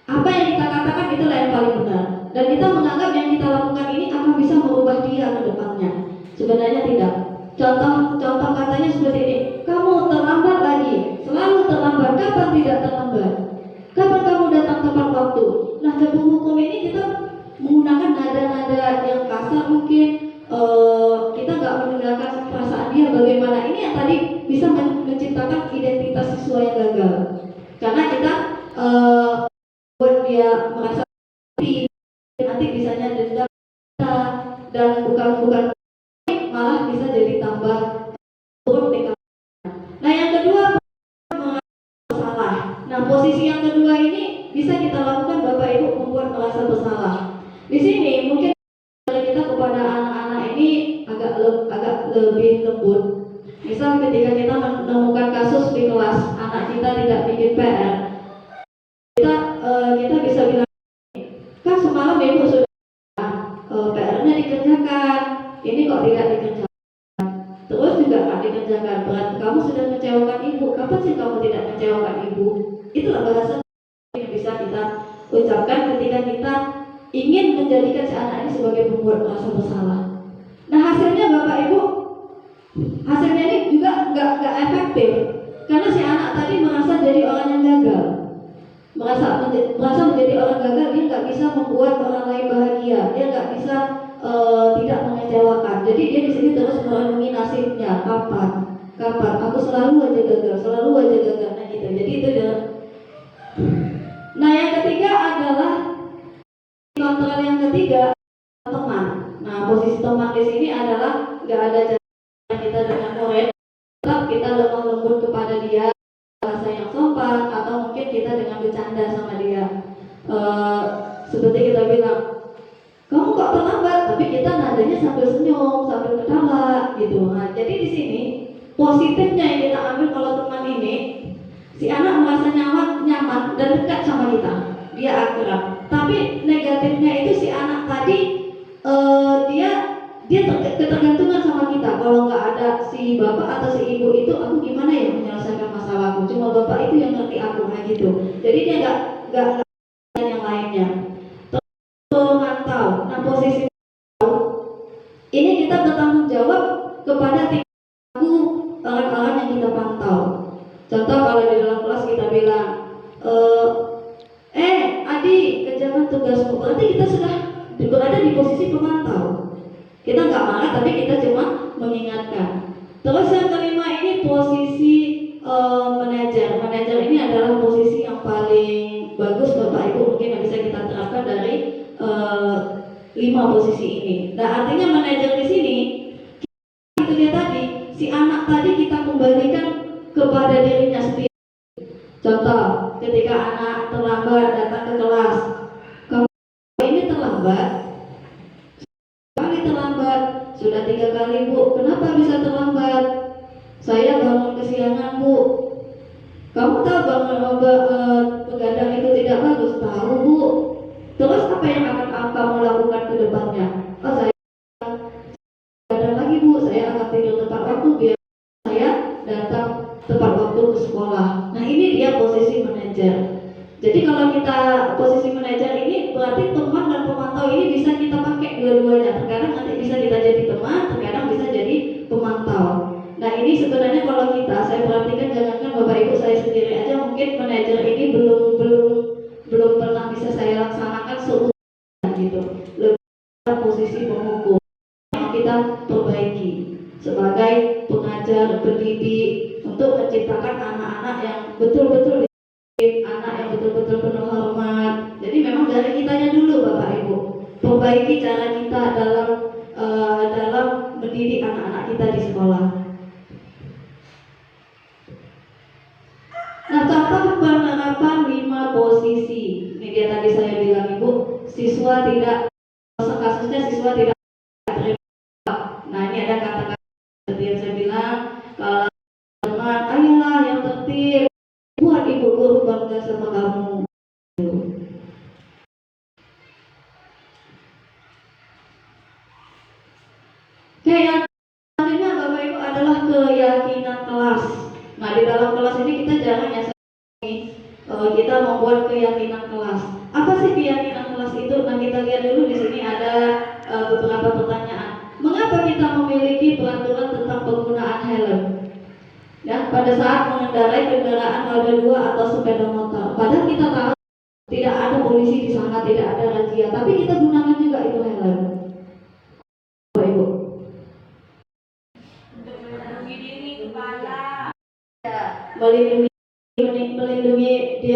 apa yang kita katakan itulah yang paling benar, dan kita menganggap yang kita lakukan ini akan bisa merubah dia ke depannya. Sebenarnya tidak. Contoh katanya seperti ini, kamu terlambat lagi, selalu terlambat. Kapan tidak terlambat? Kapan kamu datang tepat waktu? Nah, ke penghukum ini kita menggunakan nada-nada yang kasar mungkin, kita nggak mendengarkan perasaan dia bagaimana. Ini yang tadi bisa menciptakan identitas siswa yang gagal, karena kita buat dia merasa nanti bisanya dendam kita, dan bukan malah bisa jadi tambah buruk di kampus. Nah, yang kedua, bersalah. Nah, posisi yang kedua ini bisa kita lakukan Bapak Ibu, membuat merasa bersalah. Di sini mungkin kita kepada anak-anak ini agak lebih lembut. Misal ketika kita menemukan kasus di kelas anak kita tidak bikin PR, kita bisa bilang, kan semalam Ibu sudah PR-nya dikerjakan, ini kok tidak dikerjakan. Terus juga nggak dikerjakan, berarti kamu sudah mengecewakan ibu. Kapan sih kamu tidak mengecewakan ibu? Itulah bahasa yang bisa kita ucapkan ketika kita ingin menjadikan si anak ini sebagai pembuat merasa bersalah. Nah, hasilnya Bapak Ibu, hasilnya ini juga nggak efektif, karena si anak tadi merasa jadi orang yang gagal, merasa menjadi orang gagal. Dia nggak bisa membuat orang lain bahagia, dia nggak bisa tidak mengecewakan. Jadi dia di sini terus merenungi nasibnya, kapan aku selalu aja gagal. Nah gitu. Jadi itu adalah. Nah, yang ketiga adalah kontrol. Yang ketiga, teman. Nah, posisi teman di sini adalah nggak ada jarak kita dengan murid, tetap kita lemah lembut kepada dia, bahasa yang sopan, atau mungkin kita dengan bercanda sama dia. Seperti kita bilang, kamu kok terlambat, tapi kita nadanya sambil senyum, sambil ketawa gitu. Nah, jadi di sini positifnya yang kita ambil kalau teman ini, si anak merasa nyaman dan dekat sama kita, dia akrab. Tapi negatifnya itu si anak tadi dia ketergantungan sama kita. Kalau nggak ada si bapak atau si ibu itu, aku gimana ya menyelesaikan masalahku? Cuma bapak itu yang ngerti aku, nah gitu. Jadi dia nggak yang lainnya. Memantau. Nah, posisi ini kita bertanggung jawab kepada orang-orang yang kita pantau. Contoh, kalau di dalam kelas kita bilang, Adi, kerjakan tugasmu. Berarti kita sudah berada di posisi pemantau. Kita nggak marah, tapi kita cuma mengingatkan. Terus yang kelima ini posisi manajer. Manajer ini adalah posisi yang paling bagus Bapak Ibu mungkin yang bisa kita terapkan dari 5 posisi ini. Nah, artinya manajer di sini itu dia tadi, si anak tadi kita kembalikan kepada dirinya sendiri. Contoh, ketika anak terlambat datang ke kelas, kamu ini terlambat, sudah 3 kali Bu, kenapa bisa terlambat? Saya bangun kesiangan Bu. Kamu tahu begadang itu tidak bagus? Tahu Bu. Terus apa yang akan kamu lakukan ke depannya? Oh, saya begadang lagi Bu, saya akan tidur tepat waktu biar saya datang tepat waktu ke sekolah. Nah, ini dia posisi manajer. Jadi kalau kita posisi manajer ini berarti teman dan pemantau ini bisa kita pakai dua-duanya. Terkadang nanti bisa kita jadi teman, terkadang bisa jadi pemantau. Nah, ini sebenarnya kalau saya perhatikan, jangankan Bapak Ibu, saya sendiri aja mungkin manajer ini belum pernah bisa saya laksanakan seutuhnya gitu. Lebih posisi penghukum yang kita perbaiki sebagai pengajar, pendidik untuk menciptakan anak-anak yang betul-betul anak yang betul-betul penuh hormat. Jadi memang dari kitanya dulu Bapak Ibu, perbaiki cara kita dalam mendidik anak-anak kita di sekolah. Nah, contoh penerapan 5 posisi. Ini dia tadi saya bilang Ibu, siswa tidak, kasusnya siswa tidak terima. Nah, ini ada kata-kata seperti yang saya bilang, dalam kelas ini kita jarang ya kita membuat keyakinan kelas. Apa sih keyakinan kelas itu? Nah, kita lihat dulu di sini ada beberapa pertanyaan. Mengapa kita memiliki peraturan tentang penggunaan helm? Ya, pada saat mengendarai kendaraan roda 2 atau sepeda motor. Padahal kita tahu tidak ada polisi di sana, tidak ada razia, tapi kita gunakan juga itu helm. Bapak Ibu. Untuk melindungi diri kepala. Ya, melindungi dia,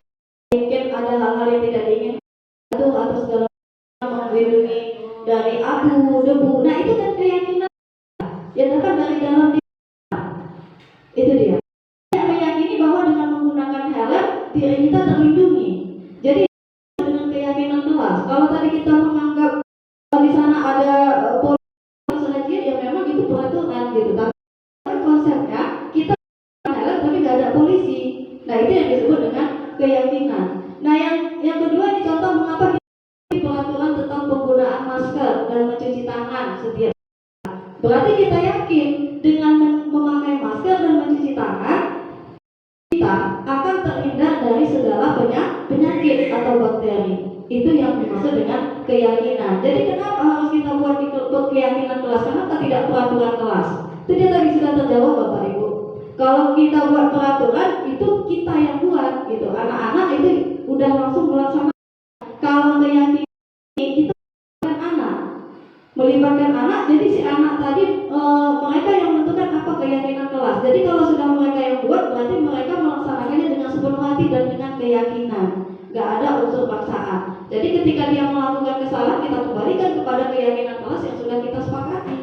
mungkin ada hal-hal yang tidak diinginkan atau segala macam, melindungi dari abu, debu. Nah, itu kan keyakinan yang datang dari dalam diri. Itu dia. Yang meyakini bahwa dengan menggunakan helm diri kita terlindungi. Jadi dengan keyakinan kelas. Kalau tadi kita menganggap di sana ada polisi saja, ya memang itu peraturan gitu. Tapi konsepnya kita helm tapi nggak ada polisi. Nah, itu yang disebut dengan keyakinan. Nah, yang kedua ini contoh mengapa kita peraturan tentang penggunaan masker dan mencuci tangan setiap. Berarti kita yakin dengan memakai masker dan mencuci tangan kita akan terhindar dari segala penyakit atau bakteri. Itu yang dimaksud dengan keyakinan. Jadi kenapa harus kita buat keyakinan kelas? Kenapa tidak peraturan kelas? Itu dia tadi sudah terjawab Bapak Ibu. Kalau kita buat peraturan itu kita yang buat gitu. Anak-anak itu udah langsung melaksanakan. Kalau keyakinan kita melibatkan anak, jadi si anak tadi mereka yang menentukan apa keyakinan kelas. Jadi kalau sudah mereka yang buat, berarti mereka melaksanakannya dengan sepenuh hati dan dengan keyakinan. Gak ada unsur paksaan. Jadi ketika dia melakukan kesalahan, kita kembalikan kepada keyakinan kelas yang sudah kita sepakati.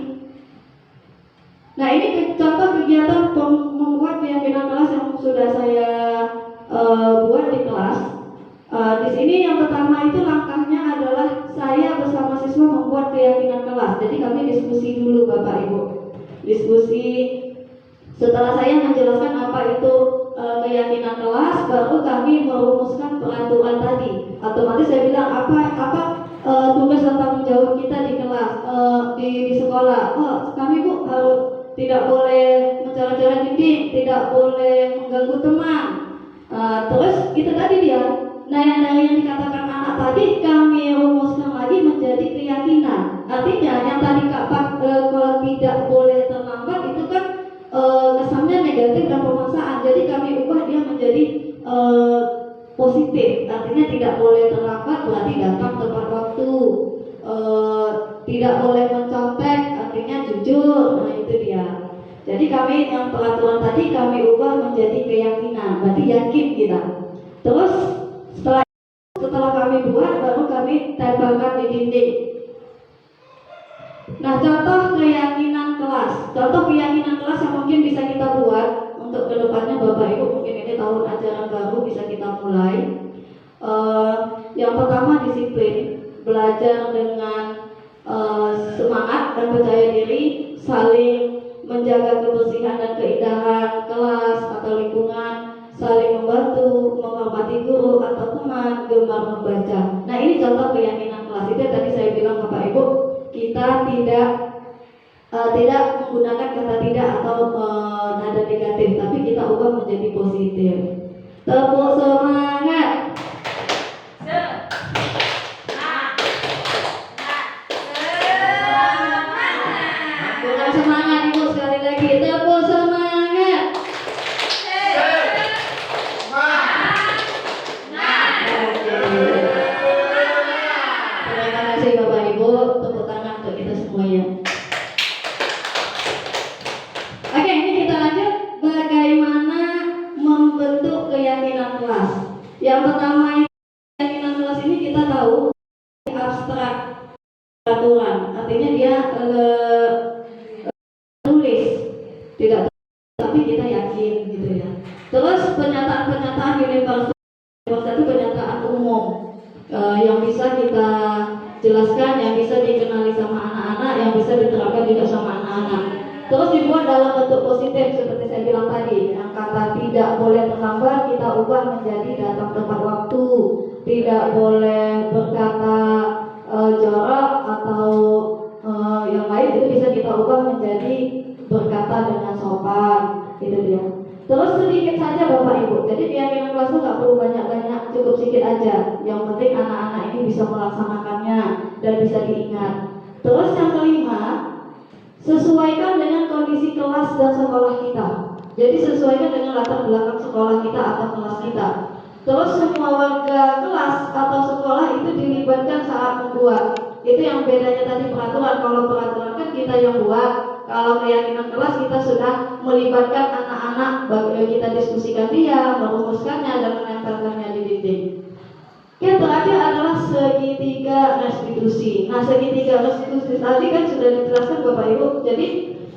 Nah, ini contoh kegiatan membuat keyakinan kelas yang sudah saya buat di kelas. Di sini yang pertama itu langkahnya adalah saya bersama siswa membuat keyakinan kelas. Jadi kami diskusi dulu Bapak Ibu. Diskusi setelah saya menjelaskan apa itu keyakinan kelas, baru kami merumuskan peraturan tadi. Otomatis saya bilang apa tugas dan tanggung jawab kita di kelas di sekolah. Kami Bu tidak boleh menjalan-jalan dinding, tidak boleh mengganggu teman. Terus itu tadi dia. Nah, yang dikatakan anak tadi kami rumuskan lagi menjadi keyakinan. Artinya yang tadi kalau tidak boleh terlambat itu kan kesannya negatif dan pemaksaan. Jadi kami ubah dia menjadi positif. Artinya tidak boleh terlambat berarti datang tepat waktu. Tidak boleh mencontek artinya jujur. Nah, itu dia. Jadi kami yang peraturan tadi kami ubah menjadi keyakinan. Berarti yakin kita. Terus setelah kami buat, baru kami tempelkan di dinding. Nah, contoh keyakinan kelas. Contoh keyakinan kelas yang mungkin bisa kita buat untuk kedepannya Bapak Ibu, mungkin ini tahun ajaran baru bisa kita mulai. Yang pertama disiplin, belajar dengan semangat dan percaya diri, saling menjaga kebersihan dan keindahan kelas atau lingkungan, saling membantu, menghormati guru atau teman, gemar membaca. Nah, ini contoh keyakinan kelas. Itu tadi saya bilang Bapak Ibu, kita tidak menggunakan kata tidak atau nada negatif, tapi kita ubah menjadi positif. Tepuk semangat. Kurang semangat Ibu, sekali lagi tepuk semangat. Terima kasih Bapak Ibu, tepuk tangan untuk kita semuanya. Oke, ini kita lanjut bagaimana membentuk keyakinan kelas. Yang pertama, keyakinan kelas ini kita tahu abstrak peraturan, artinya dia tulis, tidak tapi kita yakin gitu ya. Terus pernyataan-pernyataan universal itu pernyataan umum yang bisa kita jelaskan, yang bisa dikenali sama anak-anak, yang bisa diterapkan juga sama anak-anak. Terus dibuat dalam bentuk positif seperti saya bilang tadi. Yang kata tidak boleh terlambat kita ubah menjadi datang tepat waktu. Tidak boleh berkata jorok atau yang lain, itu bisa kita ubah menjadi berkata dengan sopan. Itu dia. Terus sedikit saja Bapak Ibu. Jadi keyakinan kelas itu nggak perlu banyak-banyak, cukup sedikit aja. Yang penting anak-anak ini bisa melaksanakannya dan bisa diingat. Terus yang kelima, sesuaikan dengan kondisi kelas dan sekolah kita. Jadi sesuaikan dengan latar belakang sekolah kita atau kelas kita. Terus semua warga kelas atau sekolah itu dilibatkan saat membuat. Itu yang bedanya tadi peraturan. Kalau peraturan kan kita yang buat. Kalau keyakinan kelas kita sudah melibatkan anak-anak, bagi kita diskusikan dia, merumuskannya dan menempelkannya di dinding. Yang terakhir adalah segitiga restitusi. Nah, segitiga restitusi tadi kan sudah dijelaskan Bapak Ibu. Jadi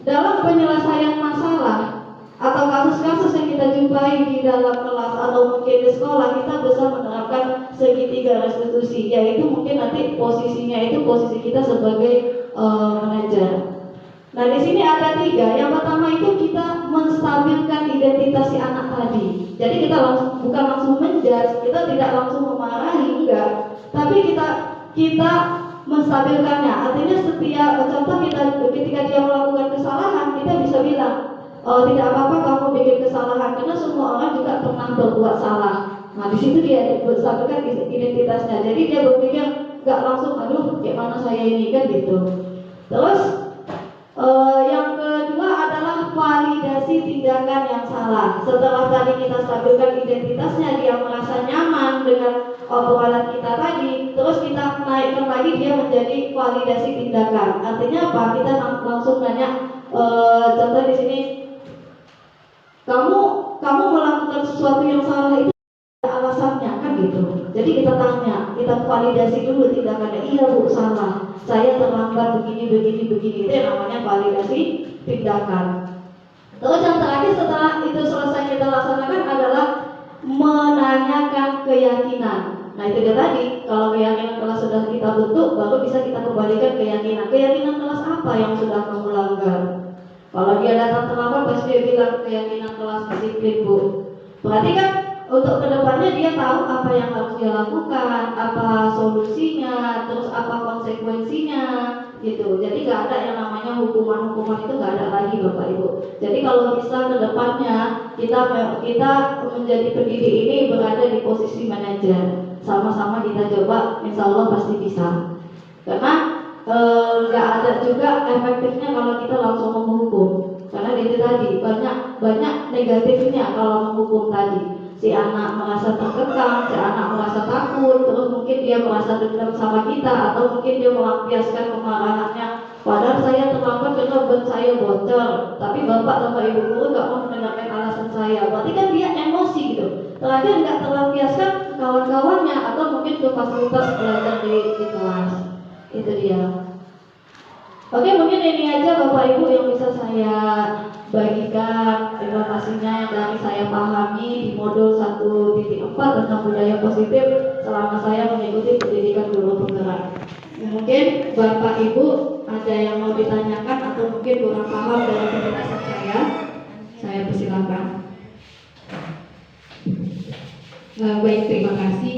dalam penyelesaian masalah atau kasus-kasus yang kita jumpai di dalam kelas atau mungkin di sekolah, kita bisa menerapkan segitiga restitusi, yaitu mungkin nanti posisinya itu posisi kita sebagai manajer. Nah, di sini ada 3. Yang pertama itu kita menstabilkan identitas si anak tadi. Jadi kita bukan langsung menjudge, kita tidak langsung memarahi, enggak. Tapi kita menstabilkannya. Artinya setiap contoh ketika dia melakukan kesalahan, kita bisa bilang, tidak apa-apa kamu bikin kesalahan, karena semua orang juga pernah berbuat salah. Nah, di situ dia menstabilkan identitasnya. Jadi dia berpikir enggak langsung, aduh, gimana saya ini kan gitu. Terus yang kedua adalah validasi tindakan yang salah. Setelah tadi kita stabilkan identitasnya, dia merasa nyaman dengan obrolan kita tadi, terus kita naikkan lagi dia menjadi validasi tindakan. Artinya apa? Kita langsung nanya, contoh di sini, kamu melakukan sesuatu yang salah itu alasannya kan gitu. Jadi kita tanya, kita validasi dulu tindakannya. Iya Bu, salah, saya terlambat begini. Itu yang namanya validasi tindakan. Terus yang terakhir setelah itu selesai kita laksanakan adalah menanyakan keyakinan. Nah, itu dia tadi, kalau keyakinan kelas sudah kita bentuk, baru bisa kita kembalikan keyakinan. Keyakinan kelas apa yang sudah kamu langgar? Kalau dia datang terlambat, pasti dia bilang keyakinan kelas disiplin Bu. Berarti kan untuk kedepannya dia tahu apa yang harus dia lakukan, apa solusinya, terus apa konsekuensinya, gitu. Jadi nggak ada yang namanya hukuman itu nggak ada lagi Bapak Ibu. Jadi kalau bisa kedepannya kita menjadi pendidik ini berada di posisi manajer, sama-sama kita coba, insya Allah pasti bisa. Karena nggak ada juga efektifnya kalau kita langsung menghukum. Karena itu tadi banyak negatifnya kalau menghukum tadi. Si anak merasa terkekang, si anak merasa takut, terus mungkin dia merasa dendam sama kita, atau mungkin dia melampiaskan kemarahannya. Padahal saya terlambat karena ban saya bocor, tapi bapak sama ibu guru nggak mau mendengarkan alasan saya. Berarti kan dia emosi gitu. Terakhir nggak terlampiaskan ke kawan-kawannya atau mungkin ke fasilitas belajar di kelas. Itu dia. Oke, mungkin ini aja Bapak Ibu yang bisa saya bagikan informasinya yang dari saya pahami di modul 1.4 tentang budaya positif selama saya mengikuti pendidikan guru penggerak. Mungkin Bapak Ibu ada yang mau ditanyakan atau mungkin kurang paham dari penjelasan saya persilakan. Baik, terima kasih.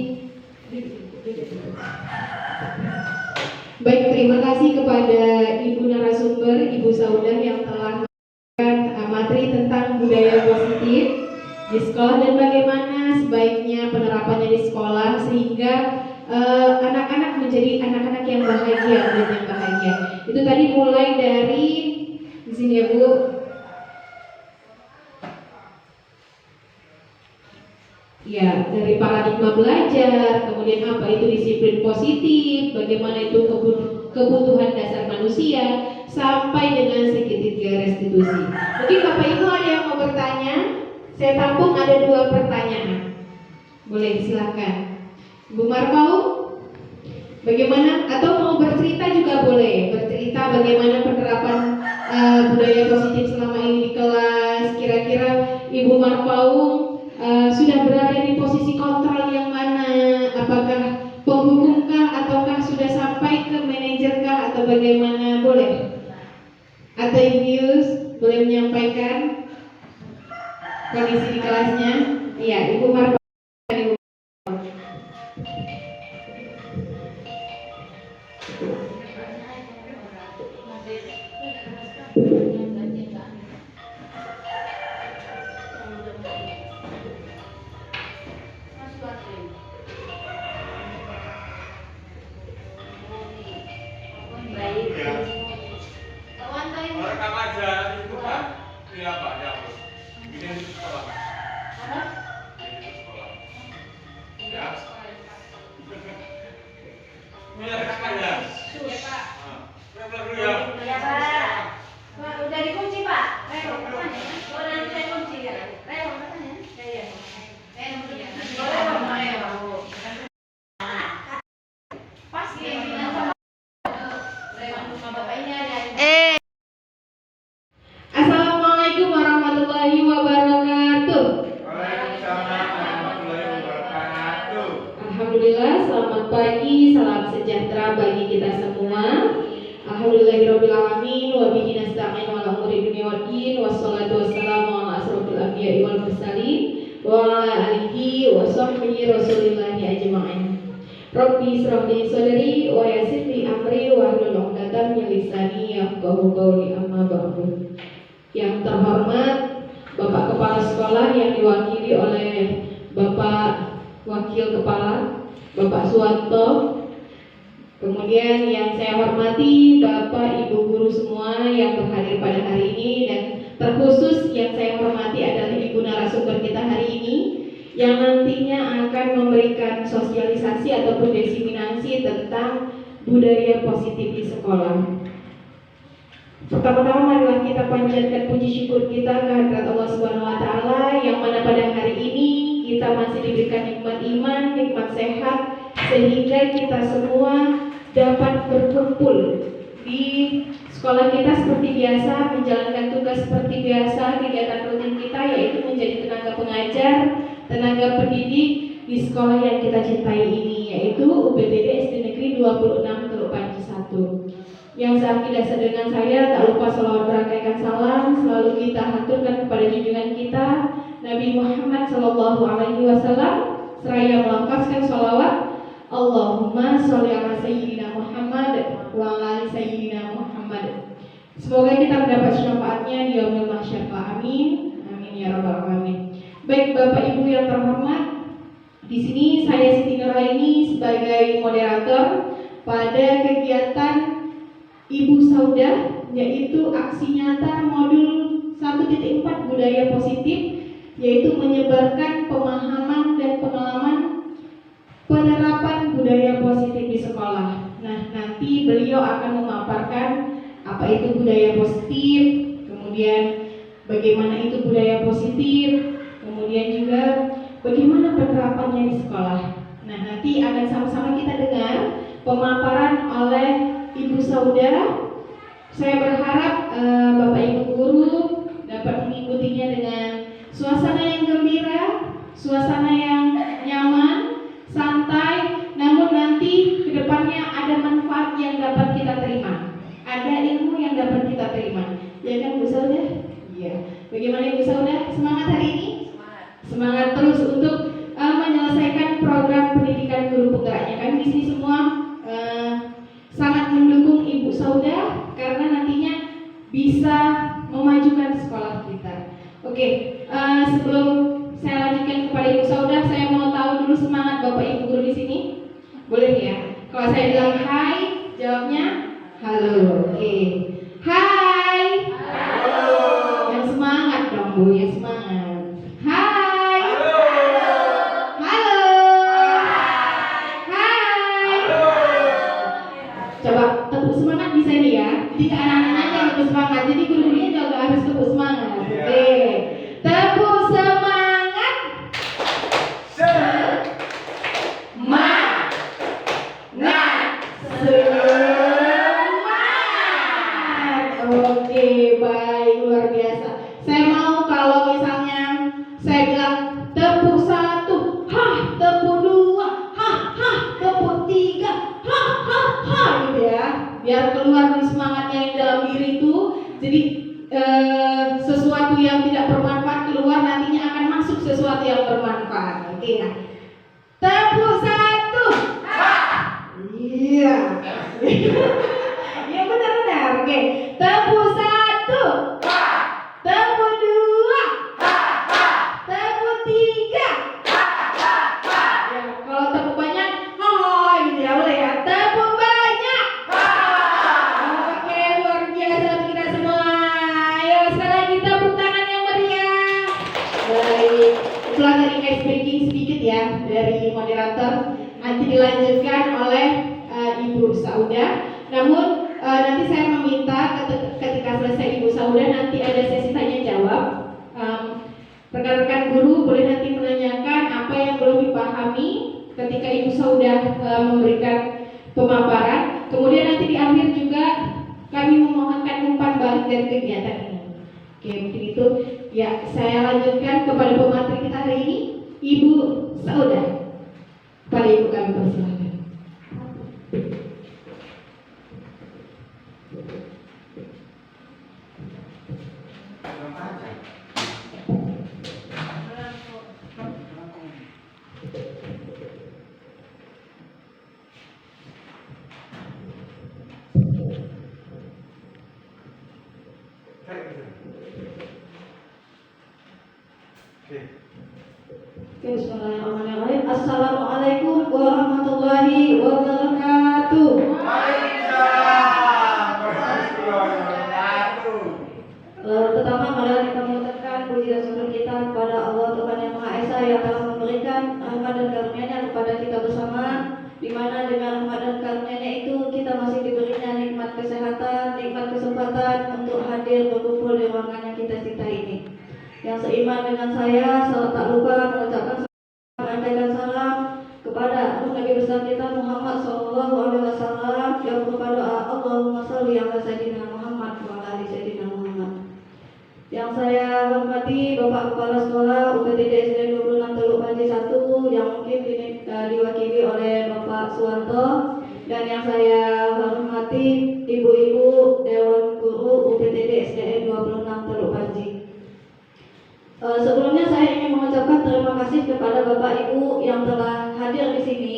Baik, terima kasih kepada Ibu narasumber, Ibu Saudah yang telah memberikan materi tentang budaya positif di sekolah dan bagaimana sebaiknya penerapannya di sekolah sehingga anak-anak menjadi anak-anak yang bahagia dan yang bahagia. Itu tadi mulai dari di sini ya Bu. Ya, dari paradigma belajar, kemudian apa itu disiplin positif, bagaimana itu kebutuhan dasar manusia, sampai dengan segitiga restitusi. Mungkin Bapak Ibu ada yang mau bertanya? Saya tampung ada 2 pertanyaan. Boleh, silakan. Bu Marpau, bagaimana? Atau mau bercerita juga boleh. Bercerita bagaimana penerapan budaya positif selama ini di kelas. Kira-kira Ibu Marpau sudah berada di posisi kontrol yang mana? Apakah penghukumkah ataukah sudah sampai ke manajerkah atau bagaimana? Boleh? Atau Ibu Yus boleh menyampaikan kondisi di kelasnya? Iya, Ibu Marpa. pagi, salam sejahtera bagi kita semua. Alhamdulillahirobbilalamin, wabihi nasta'in ala umuri dunya waddin, wassalatu wassalamu ala asrofil anbiya'i wal mursalin, wa ala alihi wa sahbihi rasulillahi ajma'in. Rabbi israh li sadri wa yassir li amri wa hlul 'uqdatam min lisani yafqahu qawli, amma ba'du. Yang terhormat Bapak Kepala Sekolah yang diwakili oleh Bapak Wakil Kepala Bapak Suwanto, kemudian yang saya hormati Bapak Ibu guru semua yang berhadir pada hari ini, dan terkhusus yang saya hormati adalah Ibu narasumber kita hari ini yang nantinya akan memberikan sosialisasi ataupun desiminasi tentang budaya positif di sekolah. Pertama-tama marilah kita panjatkan puji syukur kita kehadirat Allah Subhanahu wa taala yang mana pada hari ini kita masih diberikan nikmat iman, nikmat sehat, sehingga kita semua dapat berkumpul di sekolah kita seperti biasa, menjalankan tugas seperti biasa, kegiatan rutin kita yaitu menjadi tenaga pengajar, tenaga pendidik di sekolah yang kita cintai ini, yaitu UPTD SD Negeri 26 Teluk Panji 1. Yang seakidah dengan saya, tak lupa salawat berangkaikan salam selalu kita haturkan kepada junjungan kita Nabi Muhammad SAW, seraya melafazkan salawat Allahumma sholli ala sayyidina Muhammad wa ala ali sayyidina Muhammad. Semoga kita mendapat syafaatnya di yaumil mahsyar. Amin. Amin ya rabbal alamin. Baik Bapak Ibu yang terhormat, di sini saya Siti Nuraini sebagai moderator pada kegiatan Ibu Saudah, yaitu aksi nyata modul 1.4 budaya positif, yaitu menyebarkan pemahaman dan pengalaman penerapan budaya positif di sekolah. Nah, nanti beliau akan memaparkan apa itu budaya positif, kemudian bagaimana itu budaya positif, kemudian juga bagaimana penerapannya di sekolah. Nah, nanti akan sama-sama kita dengar pemaparan oleh Ibu Saudah. Saya berharap Bapak Ibu guru dapat mengikutinya dengan suasana yang gembira, suasana yang nyaman, santai, namun nanti kedepannya ada manfaat yang dapat kita terima, ada ilmu yang dapat kita terima. Ya kan Bu Saudah? Iya. Bagaimana Ibu Saudah? Semangat hari ini? Semangat terus untuk menyelesaikan program pendidikan guru penggeraknya. Kami di sini semua sangat mendukung Ibu Saudah karena nantinya bisa memajukan sekolah kita. Oke, sebelum saya lanjutkan kepada Ibu Saudah, saya mau tahu dulu semangat Bapak Ibu guru di sini. Boleh ya? Kalau saya bilang hai, jawabnya halo. Oke. Hai. Halo. Yang semangat dong Bu, yang semangat. Hai. Halo. Halo. Hai. Halo. Coba tepuk semangat bisa nih ya. Jadi ke anak-anaknya yang tepuk semangat. Jadi guru-gurunya juga harus tepuk semangat. Oke. Tepuk semangat. Semangat. Oke, baik, luar biasa. Saya mau kalau misalnya saya bilang tepuk 1, hah, tepuk 2, hah, tepuk 3, hah, gitu ya. Biar keluar semangatnya yang dalam diri itu. Jadi sesuatu yang tidak bermanfaat keluar, nantinya akan masuk sesuatu yang bermanfaat. Oke ya. Tepuk 1. Iya. Ya benar-benar. Oke. Tepuk 1. Tepuk 2. Tepuk 3. Ya, kalau tepuk banyak, gitu ya, boleh ya. Tepuk banyak. Oke, luar biasa kita semua. Ayo sekali lagi tepuk tangan yang meriah. Baik. Itulah tadi guys breaking sedikit ya dari moderator. Nanti dilanjutkan oleh Ibu Saudah. Namun nanti saya meminta ketika selesai Ibu Saudah nanti ada sesi tanya jawab. Rekan-rekan guru boleh nanti menanyakan apa yang belum dipahami ketika Ibu Saudah memberikan pemaparan. Kemudian nanti di akhir juga kami memohonkan umpan balik dari kegiatan ini. Oke, mungkin itu ya. Saya lanjutkan kepada pemateri kita hari ini, Ibu Saudah. Pada Ibu kami persilahkan. Bismillahirrahmanirrahim. Assalamualaikum warahmatullahi wabarakatuh. Pertama, marilah kita mengucapkan puji dan syukur kita kepada Allah Tuhan Yang Maha Esa yang telah memberikan rahmat dan karunia-Nya kepada kita bersama, di mana dengan rahmat dan karunia-Nya itu kita masih diberinya nikmat kesehatan, nikmat kesempatan untuk hadir berkumpul di ruangan yang kita cintai ini. Yang seiman dengan saya, tak lupa mengucapkan menyampaikan salam kepada Nabi besar kita Muhammad SAW yang berupa doa Allahumma sholli ala sayyidina Muhammad wa ala ali sayyidina Muhammad. Yang saya hormati Bapak Kepala Sekolah UPTD SD 26 Teluk Panji 1 yang mungkin diwakili oleh Bapak Suwanto, dan yang saya hormati Ibu-ibu Dewan Guru UPTD SDN 26 Teluk Panji. Sebelumnya saya ingin mengucapkan terima kasih kepada Bapak Ibu yang telah hadir di sini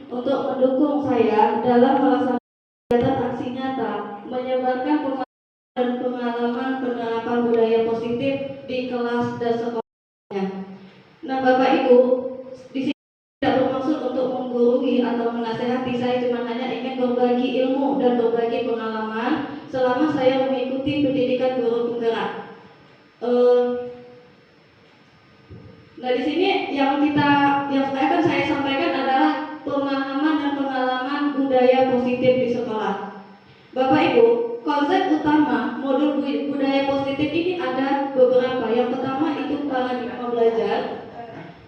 untuk mendukung saya dalam melaksanakan kegiatan aksi nyata menyebarkan dan pengalaman penerapan budaya positif di kelas dan sekolahnya. Nah, Bapak Ibu, di sini tidak bermaksud untuk menggurui atau menasehati, saya cuma hanya ingin berbagi ilmu dan berbagi pengalaman selama saya mengikuti pendidikan guru penggerak. Nah, di sini yang akan saya sampaikan adalah pemahaman dan pengalaman budaya positif di sekolah. Bapak Ibu, konsep utama modul budaya positif ini ada beberapa. Yang pertama itu paradigma belajar,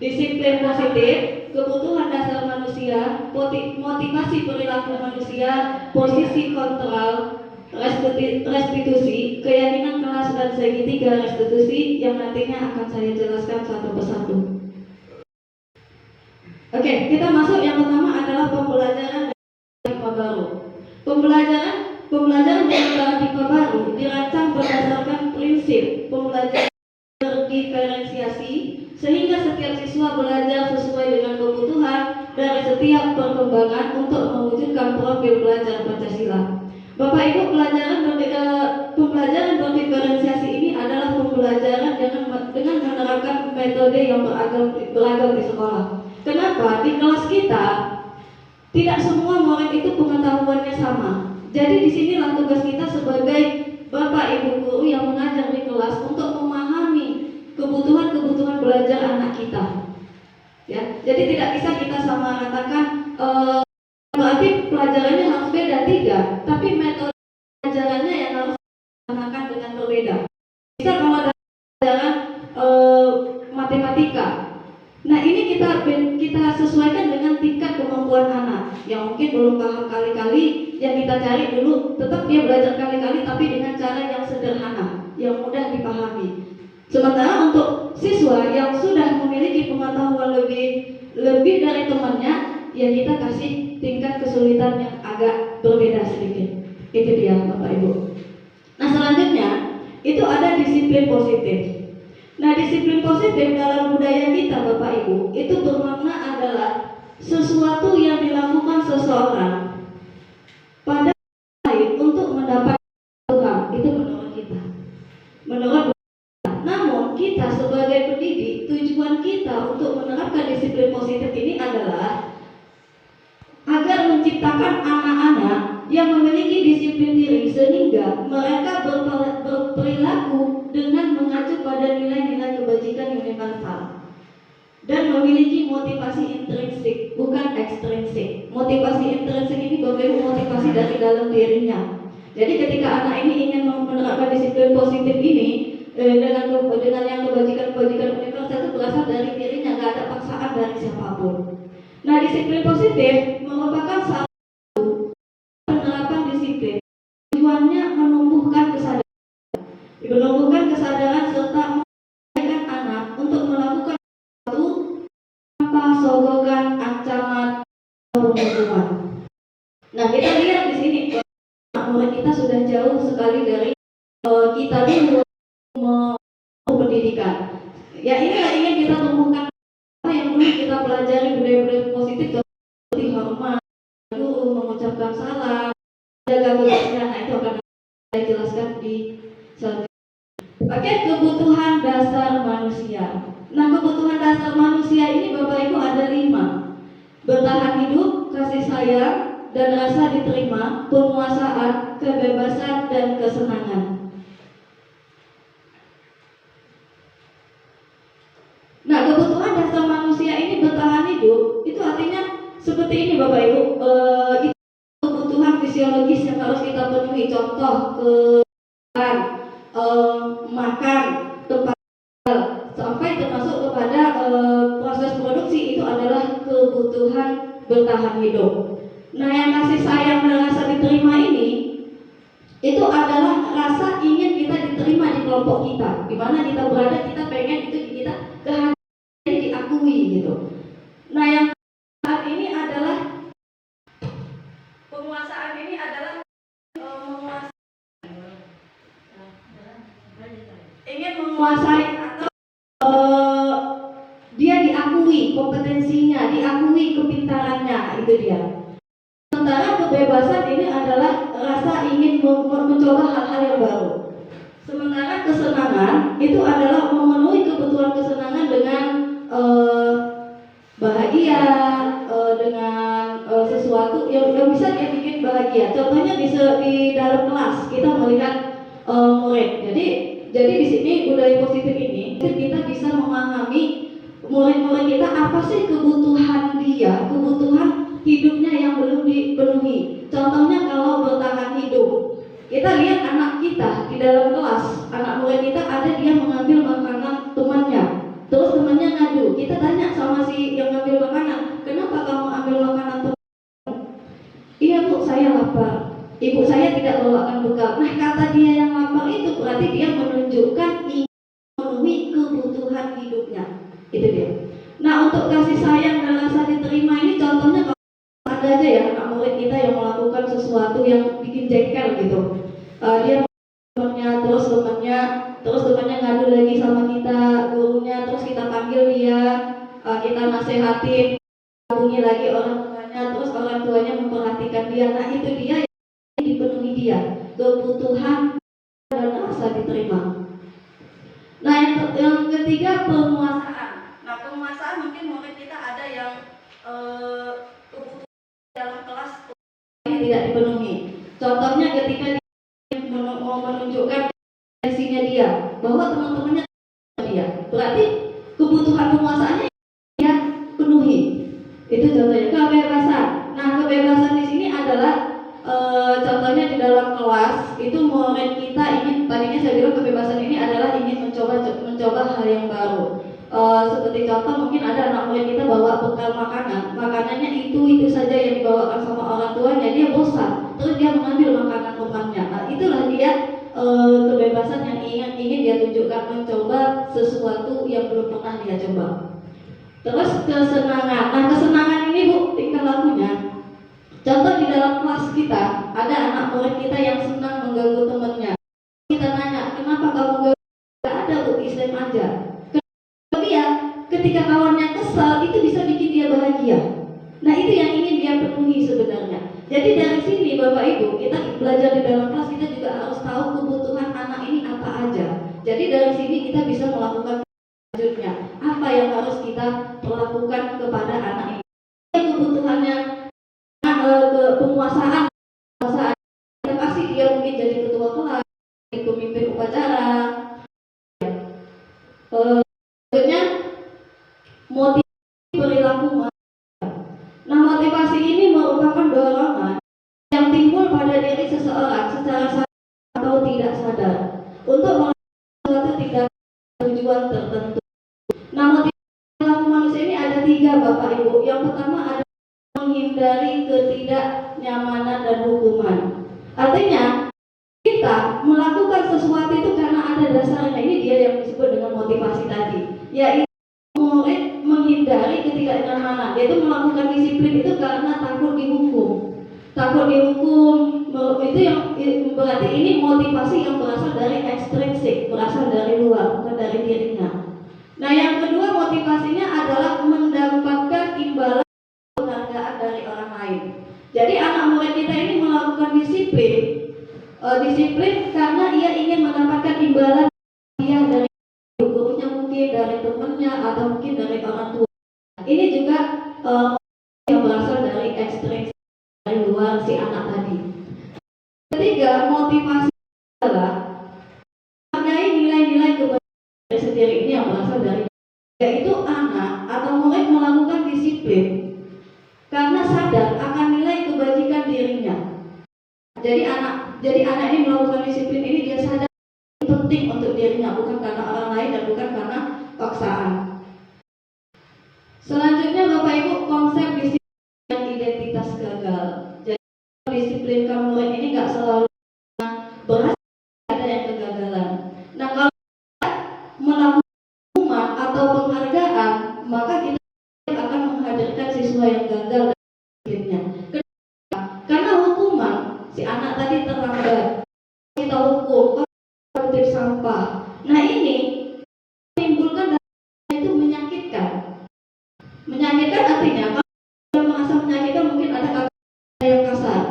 disiplin positif, kebutuhan dasar manusia, motivasi perilaku manusia, posisi kontrol, restitusi, keyakinan kelas dan segitiga restitusi yang nantinya akan saya jelaskan satu persatu. Oke, kita masuk. Yang pertama adalah pembelajaran paradigma baru. Pembelajaran dengan paradigma baru dirancang berdasarkan prinsip pembelajaran berdiferensiasi, sehingga setiap siswa belajar sesuai dengan kebutuhan dari setiap perkembangan untuk mewujudkan profil belajar Pancasila. Bapak Ibu, pembelajaran berdiferensiasi ini adalah pembelajaran dengan menerapkan metode yang beragam di sekolah. Kenapa? Di kelas kita tidak semua murid itu pengetahuannya sama. Jadi disinilah tugas kita sebagai Bapak Ibu guru yang mengajar di kelas untuk memahami kebutuhan belajar anak kita. Ya, jadi tidak bisa kita samaratakan. Berarti pelajarannya harus beda, tidak, tapi metode pelajarannya yang harus dilaksanakan dengan berbeda. Bisa kalau ada pelajaran matematika, nah ini kita sesuaikan dengan tingkat kemampuan anak yang mungkin belum paham kali-kali. Yang kita cari dulu tetap dia belajar kali-kali, tapi dengan cara yang sederhana, yang mudah dipahami. Sementara untuk siswa yang sudah memiliki pengetahuan lebih dari temannya, ya kita kasih tingkat kesulitan yang agak berbeda sedikit. Itu dia Bapak Ibu. Nah, selanjutnya itu ada disiplin positif. Nah, disiplin positif dalam budaya kita Bapak Ibu itu bermakna adalah sesuatu yang dilakukan seseorang pada lain untuk mendapat Tuhan. Itu menurut kita. Menurut namun kita sebagai pendidik, tujuan kita untuk menerapkan disiplin positif ini adalah agar menciptakan anak-anak yang memiliki disiplin diri sehingga mereka berperilaku dengan mengacu pada nilai-nilai kebajikan universal dan memiliki motivasi intrinsik, bukan ekstrinsik. Motivasi intrinsik ini bagaimana motivasi dari dalam dirinya. Jadi ketika anak ini ingin menerapkan disiplin positif ini dengan yang kebajikan universal itu berasal dari dirinya, nggak ada paksaan dari siapapun. Nah, disiplin positif merupakan salah satu penerapan disiplin. Tujuannya menumbuhkan kesadaran serta mengajarkan anak untuk melakukan sesuatu tanpa sogokan, ancaman, atau hukuman. Nah, kita lihat di sini murid kita sudah jauh sekali dari kita dulu pendidikan. Ya, inilah ingin kita tumbuhkan yang dulu kita pelajari budaya-budaya positif seperti hormat, guru, mengucapkan salam, jaga kebersihan. Nah, itu akan saya jelaskan di selanjutnya. Oke, kebutuhan dasar manusia. Nah, kebutuhan dasar manusia ini Bapak Ibu ada 5. Bertahan hidup, kasih sayang, dan rasa diterima, penguasaan, kebebasan, dan kesenangan. Nah, kebutuhan dasar manusia ini bertahan hidup, itu artinya seperti ini Bapak Ibu. Itu kebutuhan fisiologis yang harus kita penuhi. Contoh, makan, tempat, sampai termasuk kepada proses produksi, itu adalah kebutuhan bertahan hidup. Nah, yang kasih sayang dan rasa diterima ini itu adalah rasa ingin kita diterima di kelompok kita, di mana kita berada, kita pengen itu kita kehargaan diakui gitu. Nah, yang saat ini adalah penguasaan ini adalah ingin menguasai atau dia diakui kompetensinya, diakui kepintarannya, itu dia. Sementara kebebasan ini adalah rasa ingin mencoba hal-hal yang baru. Sementara kesenangan itu adalah memenuhi kebutuhan kesenangan dengan bahagia, dengan sesuatu yang bisa dia bikin bahagia. Contohnya di dalam kelas kita melihat murid. Jadi di sini budaya positif ini kita bisa memahami murid-murid kita apa sih kebutuhan dia, kebutuhan hidupnya yang belum dipenuhi. Contohnya kalau bertahan hidup, kita lihat anak kita di dalam kelas, anak murid kita ada dia mengambil makanan temannya, terus temannya ngadu. Kita tanya sama si yang ngambil makanan, kenapa kamu ambil makanan teman? Iya Bu, saya lapar. Ibu saya tidak bawakan bekal. Nah, kata dia yang lapar itu berarti dia menunjukkan ingin memenuhi kebutuhan hidupnya. Itu dia. Nah, untuk kasih sayang dan rasa diterima ini contohnya kalau ada aja ya anak murid kita yang melakukan sesuatu yang bikin jengkel gitu. Dia temennya ngadu lagi sama kita, gurunya, terus kita panggil dia, kita nasehatin, hubungi lagi orang tuanya, terus orang tuanya memperhatikan dia. Nah, itu dia yang dipenuhi dia, kebutuhan dan rasa diterima. Nah, yang ketiga penguasaan. Nah, penguasaan mungkin murid kita ada yang kebutuhan dalam kelas ini tidak dipenuhi. Contohnya ketika dia mau menunjukkan potensinya dia, bahwa teman-temannya dia, berarti kebutuhan penguasaannya dia penuhi. Itu contohnya kebebasan. Nah, kebebasan di sini adalah contohnya di dalam kelas itu murid kita ingin, tadinya saya bilang kebebasan ini adalah ingin mencoba hal yang baru. Seperti contoh mungkin ada anak murid kita bawa bekal makanannya itu saja yang dibawakan sama orang tuanya, dia bosan, terus dia mengambil makanan temannya. Nah, itulah dia kebebasan yang ingin dia tunjukkan, mencoba sesuatu yang belum pernah dia coba. Terus kesenangan. Nah, kesenangan ini Bu, tingkah lakunya. Contoh di dalam kelas kita ada anak murid kita yang senang mengganggu temannya. Kita nanya, kenapa kamu ganggu? Gak ada Bu, Islam aja. Dia ketika kawannya kesal itu bisa bikin dia bahagia. Nah, itu yang ingin dia penuhi sebenarnya. Jadi dari sini Bapak Ibu, kita belajar di dalam kelas, kita juga harus tahu kebutuhan anak ini apa aja. Jadi dari sini kita bisa melakukan selanjutnya apa yang harus kita perlakukan kepada anak ini. Kebutuhannya penguasaan, kita kasih dia mungkin jadi ketua kelas, jadi pemimpin upacara. Selanjutnya motivasi perilaku manusia. Nah, motivasi ini merupakan dorongan yang timbul pada diri seseorang secara sadar atau tidak sadar untuk melakukan suatu tindakan tujuan tertentu. Nah, motivasi perilaku manusia ini ada 3 Bapak Ibu. Yang pertama ada menghindari ketidaknyamanan dan hukuman. Artinya kita melakukan sesuatu itu karena ada dasarnya. Ini dia yang disebut dengan motivasi tadi, yaitu murid menghindari ketidaknyamanan, yaitu melakukan disiplin itu karena takut dihukum. Takut dihukum itu yang berarti ini motivasi yang berasal dari ekstrinsik, berasal dari luar, bukan dari dirinya. Nah, yang kedua motivasinya adalah mendapatkan imbalan penghargaan dari orang lain. Jadi anak murid kita ini melakukan disiplin karena ia ingin mendapatkan imbalan dia dari gurunya mungkin, mungkin dari temannya atau mungkin dari orang tua. Ini juga yang berasal dari ekstrim dari luar si anak tadi. Ketiga, motivasi adalah menghargai nilai-nilai kebenaran sendiri ini yang berasal dari, yaitu anak atau murid melakukan disiplin karena sadar akan nilai kebajikan dirinya. Jadi anak ini melakukan disiplin ini dia sadar penting untuk dirinya, bukan karena orang lain dan bukan karena paksaan. Selanjutnya Bapak Ibu, konsep disiplin dan identitas gagal. Jadi disiplin murid ini nggak selalu berhasil, ada yang kegagalan. Nah, kalau melakukan hukuman atau penghargaan, maka kita akan menghadirkan siswa yang gagal dan disiplinnya. Karena hukuman, si anak tadi terlambat, kita hukum, kutip sampah. Nah ini menimbulkan itu menyakitkan. Menyakitkan artinya kalau merasa menyakitkan mungkin ada kata yang kasar.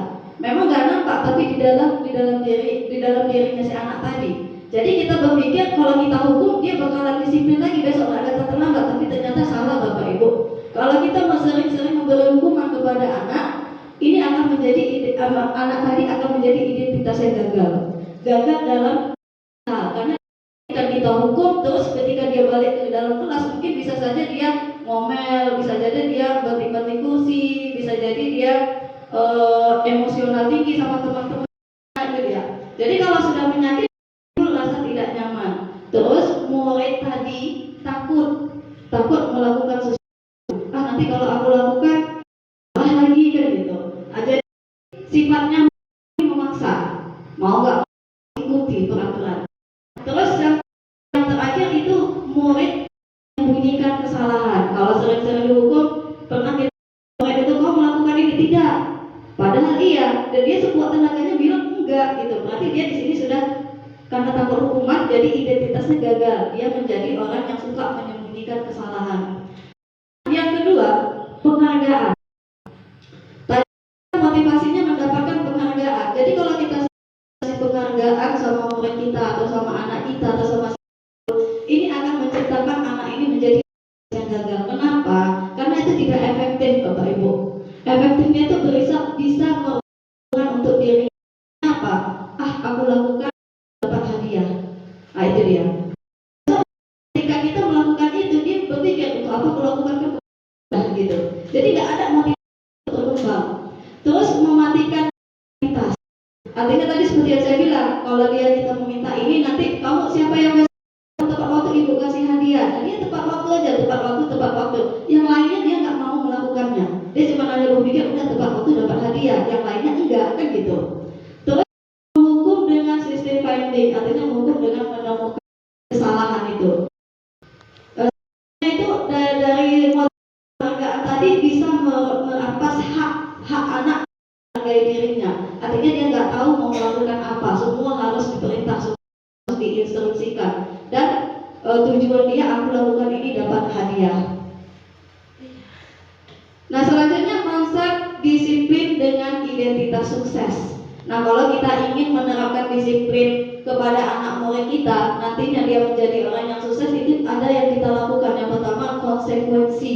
Memang gak nampak, tapi di dalam dirinya si anak tadi. Jadi kita berpikir kalau kita hukum dia bakalan disiplin lagi, besok gak ada terlambat, tapi ternyata salah Bapak Ibu. Kalau kita sering-sering memberi hukuman kepada anak, ini akan menjadi anak tadi akan menjadi identitas yang gagal dalam hal, karena ketika kita hukum terus ketika dia balik ke dalam kelas mungkin bisa saja dia ngomel, bisa jadi dia banting-banting kursi, bisa jadi dia emosional tinggi sama teman-teman gitu ya. Jadi kalau sudah penyakit rasa tidak nyaman, terus murid tadi takut melakukan sesuatu. Nanti kalau aku lakukan lagi kan gitu. Jadi sifatnya memaksa, mau nggak ikuti peraturan. Terus yang terakhir itu murid menyembunyikan kesalahan. Kalau sering-sering dihukum, pernah kita murid itu kau melakukan ini tidak, padahal iya, dan dia sekuat tenaganya bilang enggak gitu. Berarti dia di sini sudah karena takut hukuman, jadi identitasnya gagal. Dia menjadi orang yang suka menyembunyikan kesalahan. Yang kedua, penghargaan. Motivasinya mendapatkan penghargaan. Jadi kalau kita kasih penghargaan sama murid kita atau sama anak kita atau sama ini akan menciptakan anak ini menjadi yang gagal. Kenapa? Karena itu tidak efektif Bapak Ibu. Efektifnya itu bisa merupakan untuk diri apa? Aku lakukan dapat hadiah. Nah itu dia. Ketika kita melakukan itu dia berpikir untuk apa aku lakukan gitu. Jadi tidak ada motivasi untuk berkembang. Terus mematikan aktivitas. Artinya tadi seperti yang saya bilang, kalau kita meminta ini nanti kamu siapa yang tepat waktu ibu kasih hadiah. Nah, dia tepat waktu aja, tepat waktu. Yang lainnya dia nggak mau melakukannya. Dia cuma hanya berpikir udah tepat waktu dapat hadiah, yang lainnya enggak kan gitu. Terus menghukum dengan sistem finding, artinya menghukum dengan menemukan kesalahan itu. Itu dari penghargaan tadi bisa merampas hak anak menghargai dirinya. Artinya dia nggak tahu mau melakukan apa, semua harus diperintah, semua harus diinstruksikan, dan tujuan dia aku lakukan ini dapat hadiah. Nah selanjutnya konsep disiplin dengan identitas sukses. Nah kalau kita ingin menerapkan disiplin kepada anak murid kita, nantinya dia menjadi orang yang sukses, itu ada yang kita lakukan. Yang pertama konsekuensi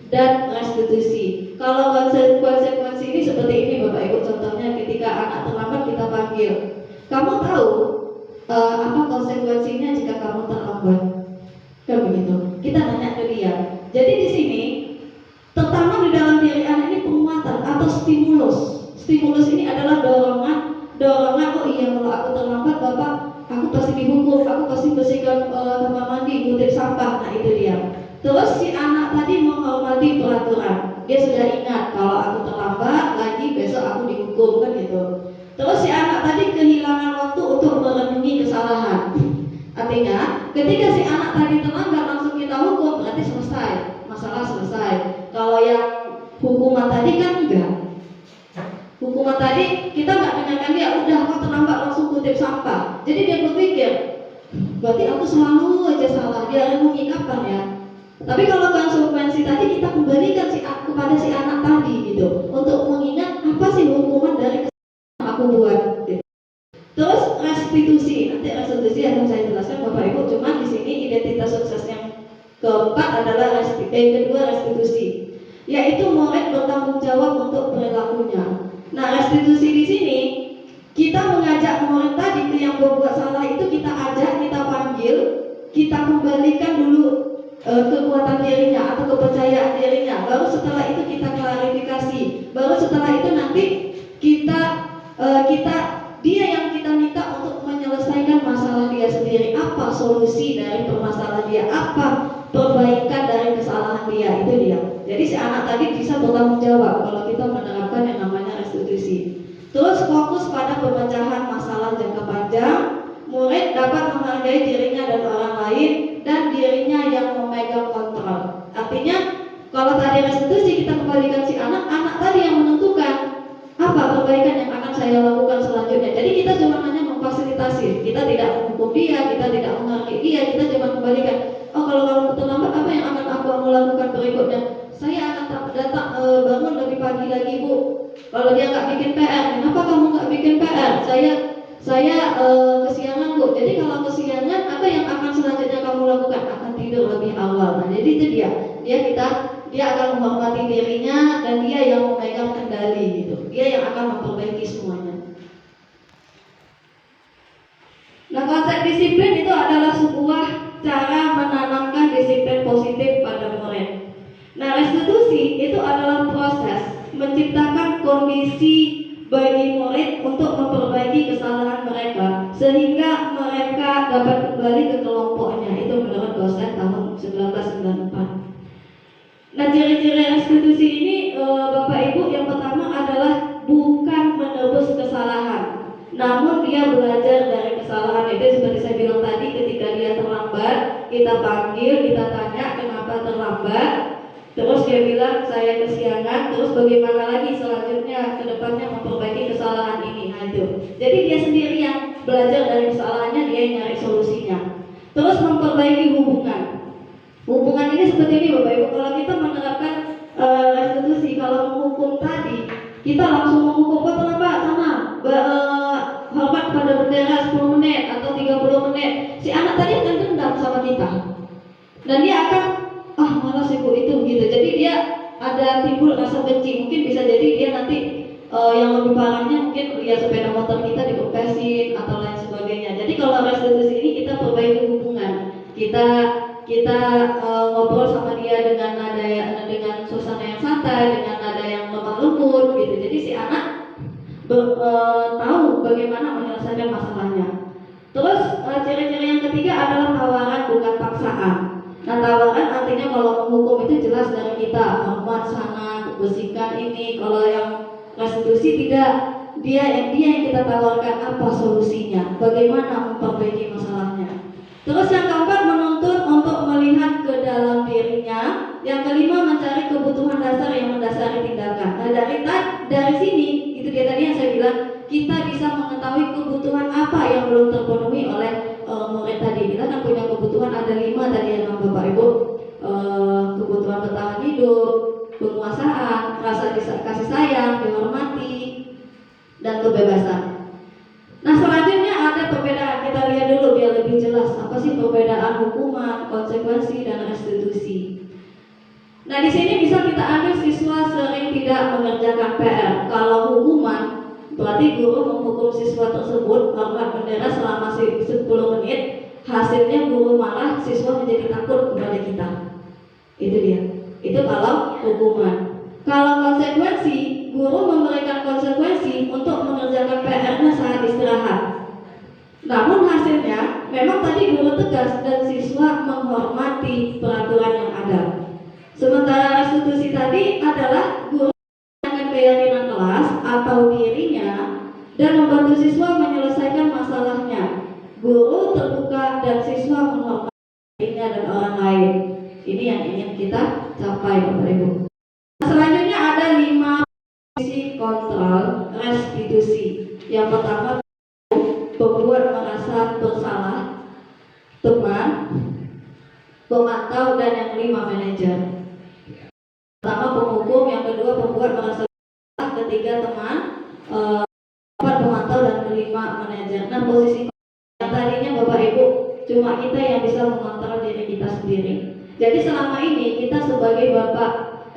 dan restitusi. Kalau konsekuensi ini seperti ini Bapak Ibu, contohnya ketika anak terlambat kita panggil, kamu tahu apa konsekuensinya jika kamu terlambat? Kan begitu. Kita nanya ke dia. Jadi di sini tertanam di dalam diri anak ini penguatan atau stimulus. Stimulus ini adalah dorongan. Oh iya, kalau aku terlambat Bapak, aku pasti dihukum, aku pasti bersihkan kamar mandi, kutip sampah. Nah itu dia. Terus si anak tadi menghormati peraturan. Dia sudah ingat kalau aku terlambat lagi besok aku dihukum kan gitu. Terus si anak tadi kehilangan waktu untuk merenungi kesalahan. Artinya ketika si anak tadi terlambat langsung kita hukum, berarti selesai, masalah selesai. Kalau yang hukuman tadi kan enggak. Hukuman tadi kita nggak menyampaikan dia udah kok terlambat langsung kutip sampah. Jadi dia berpikir berarti aku selalu aja salah, dia renungi kapan ya. Tapi kalau konsekuensi tadi kita kembalikan kepada si anak tadi gitu, untuk mengingat apa sih hukuman dari kesalahan aku buat gitu. Terus restitusi, nanti restitusi akan saya jelaskan Bapak Ibu. Cuma di sini identitas sukses yang Keempat adalah kedua restitusi, yaitu murid bertanggung jawab untuk perilakunya. Nah, restitusi di sini kita mengajak murid tadi itu yang berbuat salah itu kita ajak, kita panggil, kita kembalikan dulu kekuatan dirinya atau kepercayaan dirinya. Baru setelah itu kita klarifikasi. Baru setelah itu nanti kita dia yang kita minta untuk menyelesaikan masalah dia sendiri. Apa solusi dari permasalahan dia? Apa perbaikan dari kesalahan dia? Itu dia. Jadi si anak tadi bisa bertanggung jawab kalau kita menerapkan yang namanya restitusi. Terus fokus pada pemecahan masalah jangka panjang. Murid dapat menghargai dirinya dan orang lain dan dirinya yang memegang kontrol. Artinya kalau tadi restitusi kita kembalikan si anak tadi yang menentukan apa perbaikan yang akan saya lakukan selanjutnya. Jadi kita cuma hanya memfasilitasi, kita tidak menghukum dia, kita tidak menghargai dia, kita cuma kembalikan. Oh, kalau kamu terlambat, apa yang akan aku lakukan berikutnya? Saya akan datang bangun lebih pagi lagi, Bu. Kalau dia nggak bikin PR, kenapa kamu nggak bikin PR? Saya kesiangan, Bu. Jadi kalau kesiangan, apa yang akan selanjutnya kamu lakukan? Akan tidur lebih awal. Nah, jadi itu dia akan menghormati dirinya dan dia yang memegang kendali gitu. Dia yang akan memperbaiki semuanya. Nah, konsep disiplin itu adalah sebuah cara menanamkan disiplin positif pada murid. Nah, restitusi itu adalah proses menciptakan kondisi bagi murid untuk memperbaiki kesalahan mereka sehingga mereka dapat kembali ke kelompoknya. Itu menurut dosen tahun 1994. Nah, ciri-ciri restitusi ini Bapak Ibu, yang pertama adalah bukan menebus kesalahan, namun dia belajar dari kesalahan. Itu seperti saya bilang tadi, ketika dia terlambat, kita panggil, kita tanya kenapa terlambat. Terus dia bilang saya kesiangan, terus bagaimana lagi selanjutnya ke depannya memperbaiki kesalahan ini. Nah, itu. Jadi dia sendiri yang belajar dari kesalahannya, dia yang nyari solusinya. Terus memperbaiki hubungan. Hubungan ini seperti ini Bapak Ibu, kalau kita menerapkan restitusi, kalau menghukum tadi, kita langsung menghukum terlambat sana, hormat pada bendera 10 menit atau 30 menit. Si anak tadi akan dendam sama kita. Dan dia akan malas ibu itu gitu. Jadi dia ada timbul rasa benci. Mungkin bisa jadi dia nanti yang lebih parahnya mungkin ya sepeda motor kita dikempesin atau lain sebagainya. Jadi kalau restitusi ini kita perbaiki hubungan. Kita ngobrol sama dia dengan suasana yang santai, dengan nada yang lemah lembut gitu. Jadi si anak tahu bagaimana menyelesaikan masalahnya. Terus ciri-ciri yang ketiga adalah tawaran bukan paksaan. Nah, tawaran artinya kalau menghukum itu jelas dari kita, hormat sana, bersihkan ini. Kalau yang restitusi tidak, dia yang kita tawarkan apa solusinya, bagaimana memperbaiki masalahnya. Terus yang keempat, menuntut untuk melihat ke dalam dirinya. Yang kelima, mencari kebutuhan dasar yang mendasari tindakan. Nah, dari sini itu dia tadi yang saya bilang, kita bisa mengetahui kebutuhan apa yang belum terpenuhi oleh murid tadi. Kita kan punya kebutuhan ada 5 tadi yang Bapak Ibu, kebutuhan bertahan hidup, penguasaan, rasa kasih sayang, dihormati, dan kebebasan. Nah, selanjutnya ada perbedaan. Kita lihat dulu biar lebih jelas apa sih perbedaan hukuman, konsekuensi, dan restitusi. Nah, di sini bisa kita ambil siswa sering tidak mengerjakan PR. Kalau hukuman berarti guru menghukum siswa tersebut hormat bendera selama 10 menit. Hasilnya guru marah, siswa menjadi takut kepada kita. Itu dia. Itu kalau hukuman. Kalau konsekuensi, guru memberikan konsekuensi untuk mengerjakan PR-nya saat istirahat. Namun hasilnya memang tadi guru tegas dan siswa menghormati peraturan yang ada. Sementara restitusi tadi adalah guru menanyakan keyakinan kelas atau dirinya dan membantu siswa menyelesaikan masalahnya. Guru terbuka dan siswa menghormati dirinya dan orang lain. Ini yang ingin kita capai, Bapak Ibu. Selanjutnya ada 5 fungsi kontrol restitusi. Yang pertama, pembuat merasa bersalah, teman, pemantau, dan yang kelima, manajer. Pertama penghukum, yang kedua pembuat merasa bersalah, ketiga teman, keempat pemantau, dan kelima manajer. Nah, posisi yang tadinya Bapak Ibu cuma kita yang bisa mengontrol diri kita sendiri. Jadi selama ini kita sebagai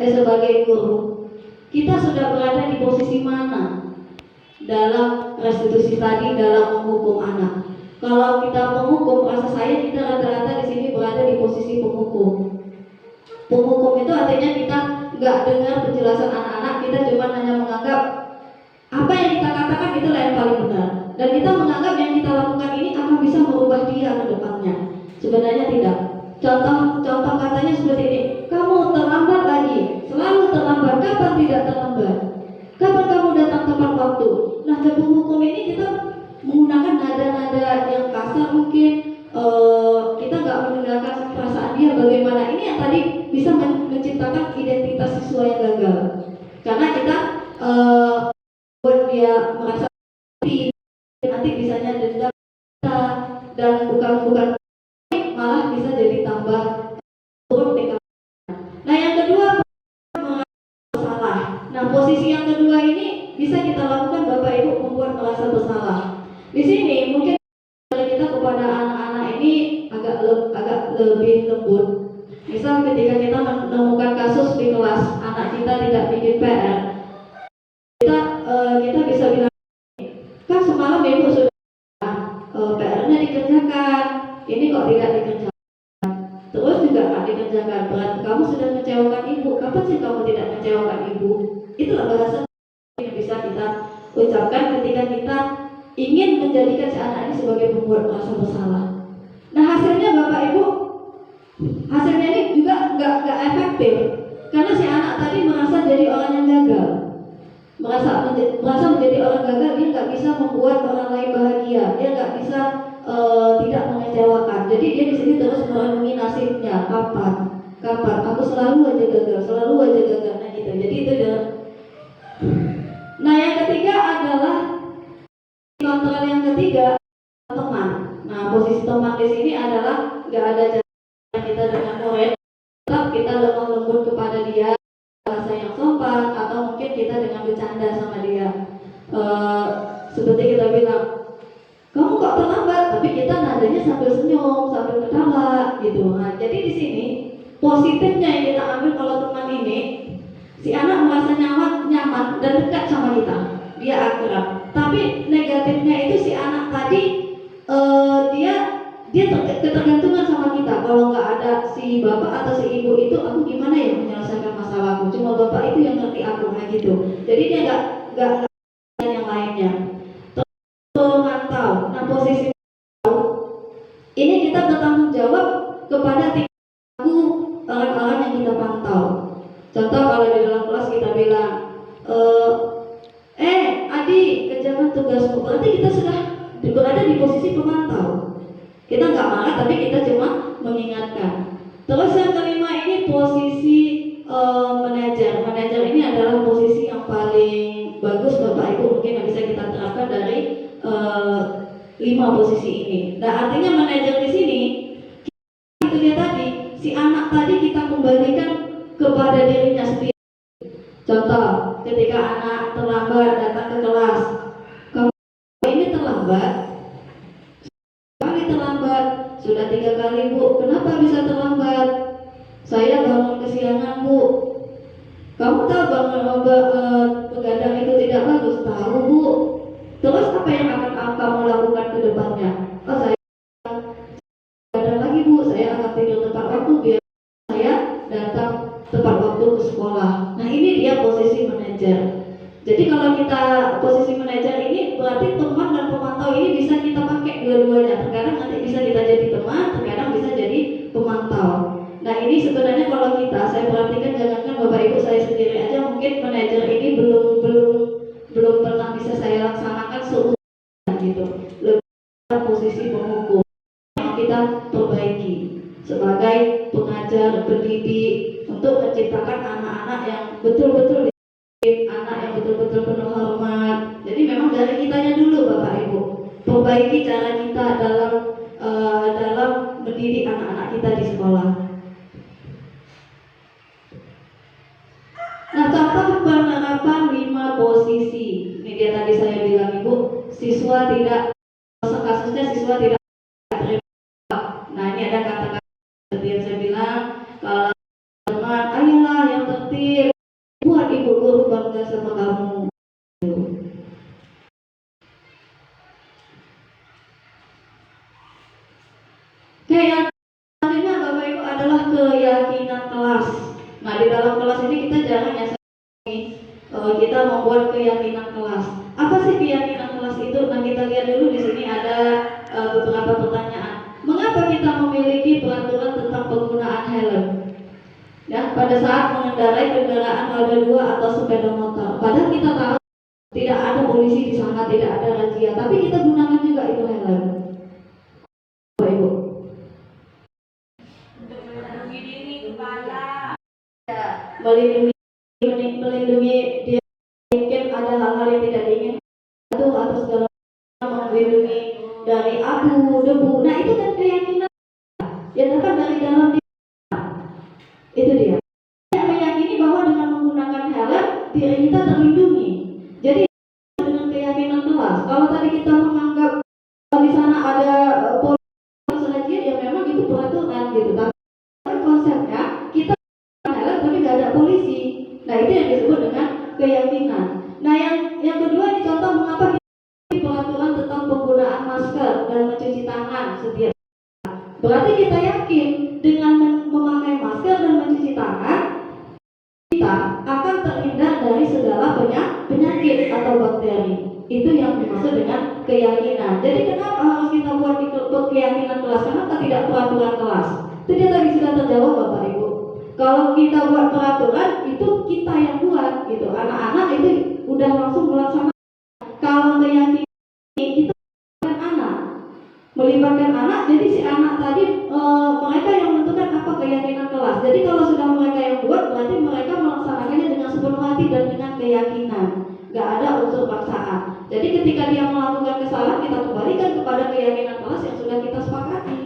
sebagai guru, kita sudah berada di posisi mana dalam restitusi tadi, dalam menghukum anak? Kalau kita penghukum, rasa saya kita rata-rata di sini berada di posisi penghukum. Penghukum itu artinya kita nggak dengar penjelasan anak-anak, kita cuma hanya menganggap apa yang kita katakan itulah yang paling benar, dan kita menganggap yang kita lakukan ini akan bisa merubah dia ke depannya. Sebenarnya tidak. Contoh katanya seperti ini, kamu terlambat lagi, selalu terlambat. Kapan tidak terlambat? Kapan kamu datang tepat waktu? Nah, ke penghukum ini kita menggunakan nada-nada yang kasar mungkin, kita nggak mendengarkan perasaan dia bagaimana. Ini yang tadi bisa menciptakan identitas siswa yang gagal, karena kita buat dia merasa nanti bisanya dendam dan bukan malah bisa jadi tambah buruk di kampus. Nah, yang kedua, bersalah. Nah, posisi yang kedua ini bisa kita lakukan Bapak Ibu, membuat merasa bersalah. Di sini mungkin kita kepada anak-anak ini agak lebih lembut. Misal ketika kita menemukan kasus di kelas anak kita tidak bikin PR, kita bisa bilang, kan semalam Ibu sudah PR-nya dikerjakan, ini kok tidak dikerjakan, terus juga nggak dikerjakan, berarti kamu sudah mengecewakan Ibu. Kapan sih kamu tidak mengecewakan Ibu? Itulah bahasa yang bisa kita ucapkan ketika kita ingin menjadikan si anak ini sebagai pembuat merasa bersalah. Nah, hasilnya Bapak Ibu, hasilnya ini juga nggak efektif, karena si anak tadi merasa jadi orang yang gagal, merasa menjadi orang gagal. Dia nggak bisa membuat orang lain bahagia, dia nggak bisa tidak mengecewakan. Jadi dia di sini terus merenungi nasibnya, kapan aku selalu aja gagal. Nah gitu. Jadi itu adalah. Nah, yang ketiga adalah kontrol. Yang ketiga, teman. Nah, posisi teman di sini adalah nggak ada jarak kita dengan murid, tetap kita lemah lembut kepada dia, bahasa yang sopan, atau mungkin kita dengan bercanda sama dia. Seperti kita bilang, kamu kok terlambat, tapi kita nadanya sambil senyum, sambil ketawa gitu. Nah, jadi di sini positifnya yang kita ambil kalau teman ini, si anak merasa nyaman dan dekat sama kita, dia akrab. Tapi negatifnya itu si anak tadi dia ketergantungan sama kita. Kalau nggak ada si bapak atau si ibu itu, aku gimana ya menyelesaikan masalahku? Cuma bapak itu yang ngerti aku, nah gitu. Jadi dia nggak yang lainnya. Memantau. Nah, posisi ini kita bertanggung jawab kepada tingkatku orang-orang yang kita pantau. Contoh kalau di dalam kelas kita bilang, Adi, kerjakan tugasmu. Berarti kita sudah berada di posisi pemantau. Kita nggak marah, tapi kita cuma mengingatkan. Terus yang kelima ini posisi manajer. Manajer ini adalah posisi yang paling bagus Bapak Ibu mungkin yang bisa kita terapkan dari 5 posisi ini. Nah, artinya manajer di sini itu dia tadi, si anak tadi kita kembalikan kepada dirinya sendiri. Contoh, ketika anak terlambat datang ke kelas, kamu ini terlambat, sudah 3 kali Bu, kenapa bisa terlambat? Saya bangun kesiangan Bu. Kamu tahu bangun begadang itu tidak bagus? Tahu Bu. Terus apa yang akan kamu lakukan ke depannya? Oh, saya begadang lagi Bu, saya akan tidur tepat waktu biar saya datang tepat waktu ke sekolah. Nah, ini dia posisi manajer. Jadi kalau kita posisi manajer ini berarti teman dan pemantau ini bisa kita pakai dua-duanya. Terkadang nanti bisa kita jadi teman, terkadang bisa jadi pemantau. Nah, ini sebenarnya kalau saya perhatikan, jangankan Bapak Ibu, saya sendiri aja mungkin manajer ini belum pernah bisa saya laksanakan seutuhnya gitu. Lebih posisi penghukum yang kita perbaiki sebagai pengajar, pendidik untuk menciptakan anak-anak yang betul-betul anak yang betul-betul penuh hormat. Jadi memang dari kitanya dulu Bapak Ibu, perbaiki cara kita dalam mendidik anak-anak kita di sekolah. Nah, contoh penerapan 5 posisi. Ini dia tadi saya bilang Ibu, siswa tidak, kasusnya siswa tidak terima. Nah, ini ada kata-kata seperti yang saya bilang, kelas. Nah, di dalam kelas ini kita jarang ya kita membuat keyakinan kelas. Apa sih keyakinan kelas itu? Nah, kita lihat dulu di sini ada beberapa pertanyaan. Mengapa kita memiliki peraturan tentang penggunaan helm? Ya, pada saat mengendarai kendaraan roda 2 atau sepeda motor. Padahal kita tahu tidak ada polisi di sana, tidak ada razia, tapi kita gunakan juga itu helm. Bapak Ibu. Untuk melindungi diri kepala. Melindungi dia, mungkin ada hal-hal yang tidak diinginkan atau segala macam, melindungi dari abu, debu. Nah, itu kan keyakinan yang datang dari dalam diri. Itu dia. Kita meyakini bahwa dengan menggunakan helm diri kita terlindungi. Jadi dengan keyakinan kelas. Kalau tadi kita menganggap di sana ada polisi saja, ya memang itu peraturan gitu. Tapi konsepnya kita helm tapi nggak ada polisi. Nah, itu yang disebut dengan keyakinan. Nah, yang kedua ini contoh mengapa kita peraturan tentang penggunaan masker dan mencuci tangan setiap. Berarti kita yakin dengan memakai masker dan mencuci tangan kita akan terhindar dari segala penyakit atau bakteri. Itu yang dimaksud dengan keyakinan. Jadi kenapa harus kita buat keyakinan kelas? Kenapa tidak peraturan kelas? Itu dia tadi sudah terjawab Bapak Ibu. Kalau kita buat peraturan itu kita yang buat gitu. Anak-anak itu udah langsung melaksanakan. Kalau keyakinan itu melibatkan anak, jadi si anak tadi mereka yang menentukan apa keyakinan kelas. Jadi kalau sudah mereka yang buat, berarti mereka melaksanakannya dengan sepenuh hati dan dengan keyakinan. Gak ada unsur paksaan. Jadi ketika dia melakukan kesalahan, kita kembalikan kepada keyakinan kelas yang sudah kita sepakati.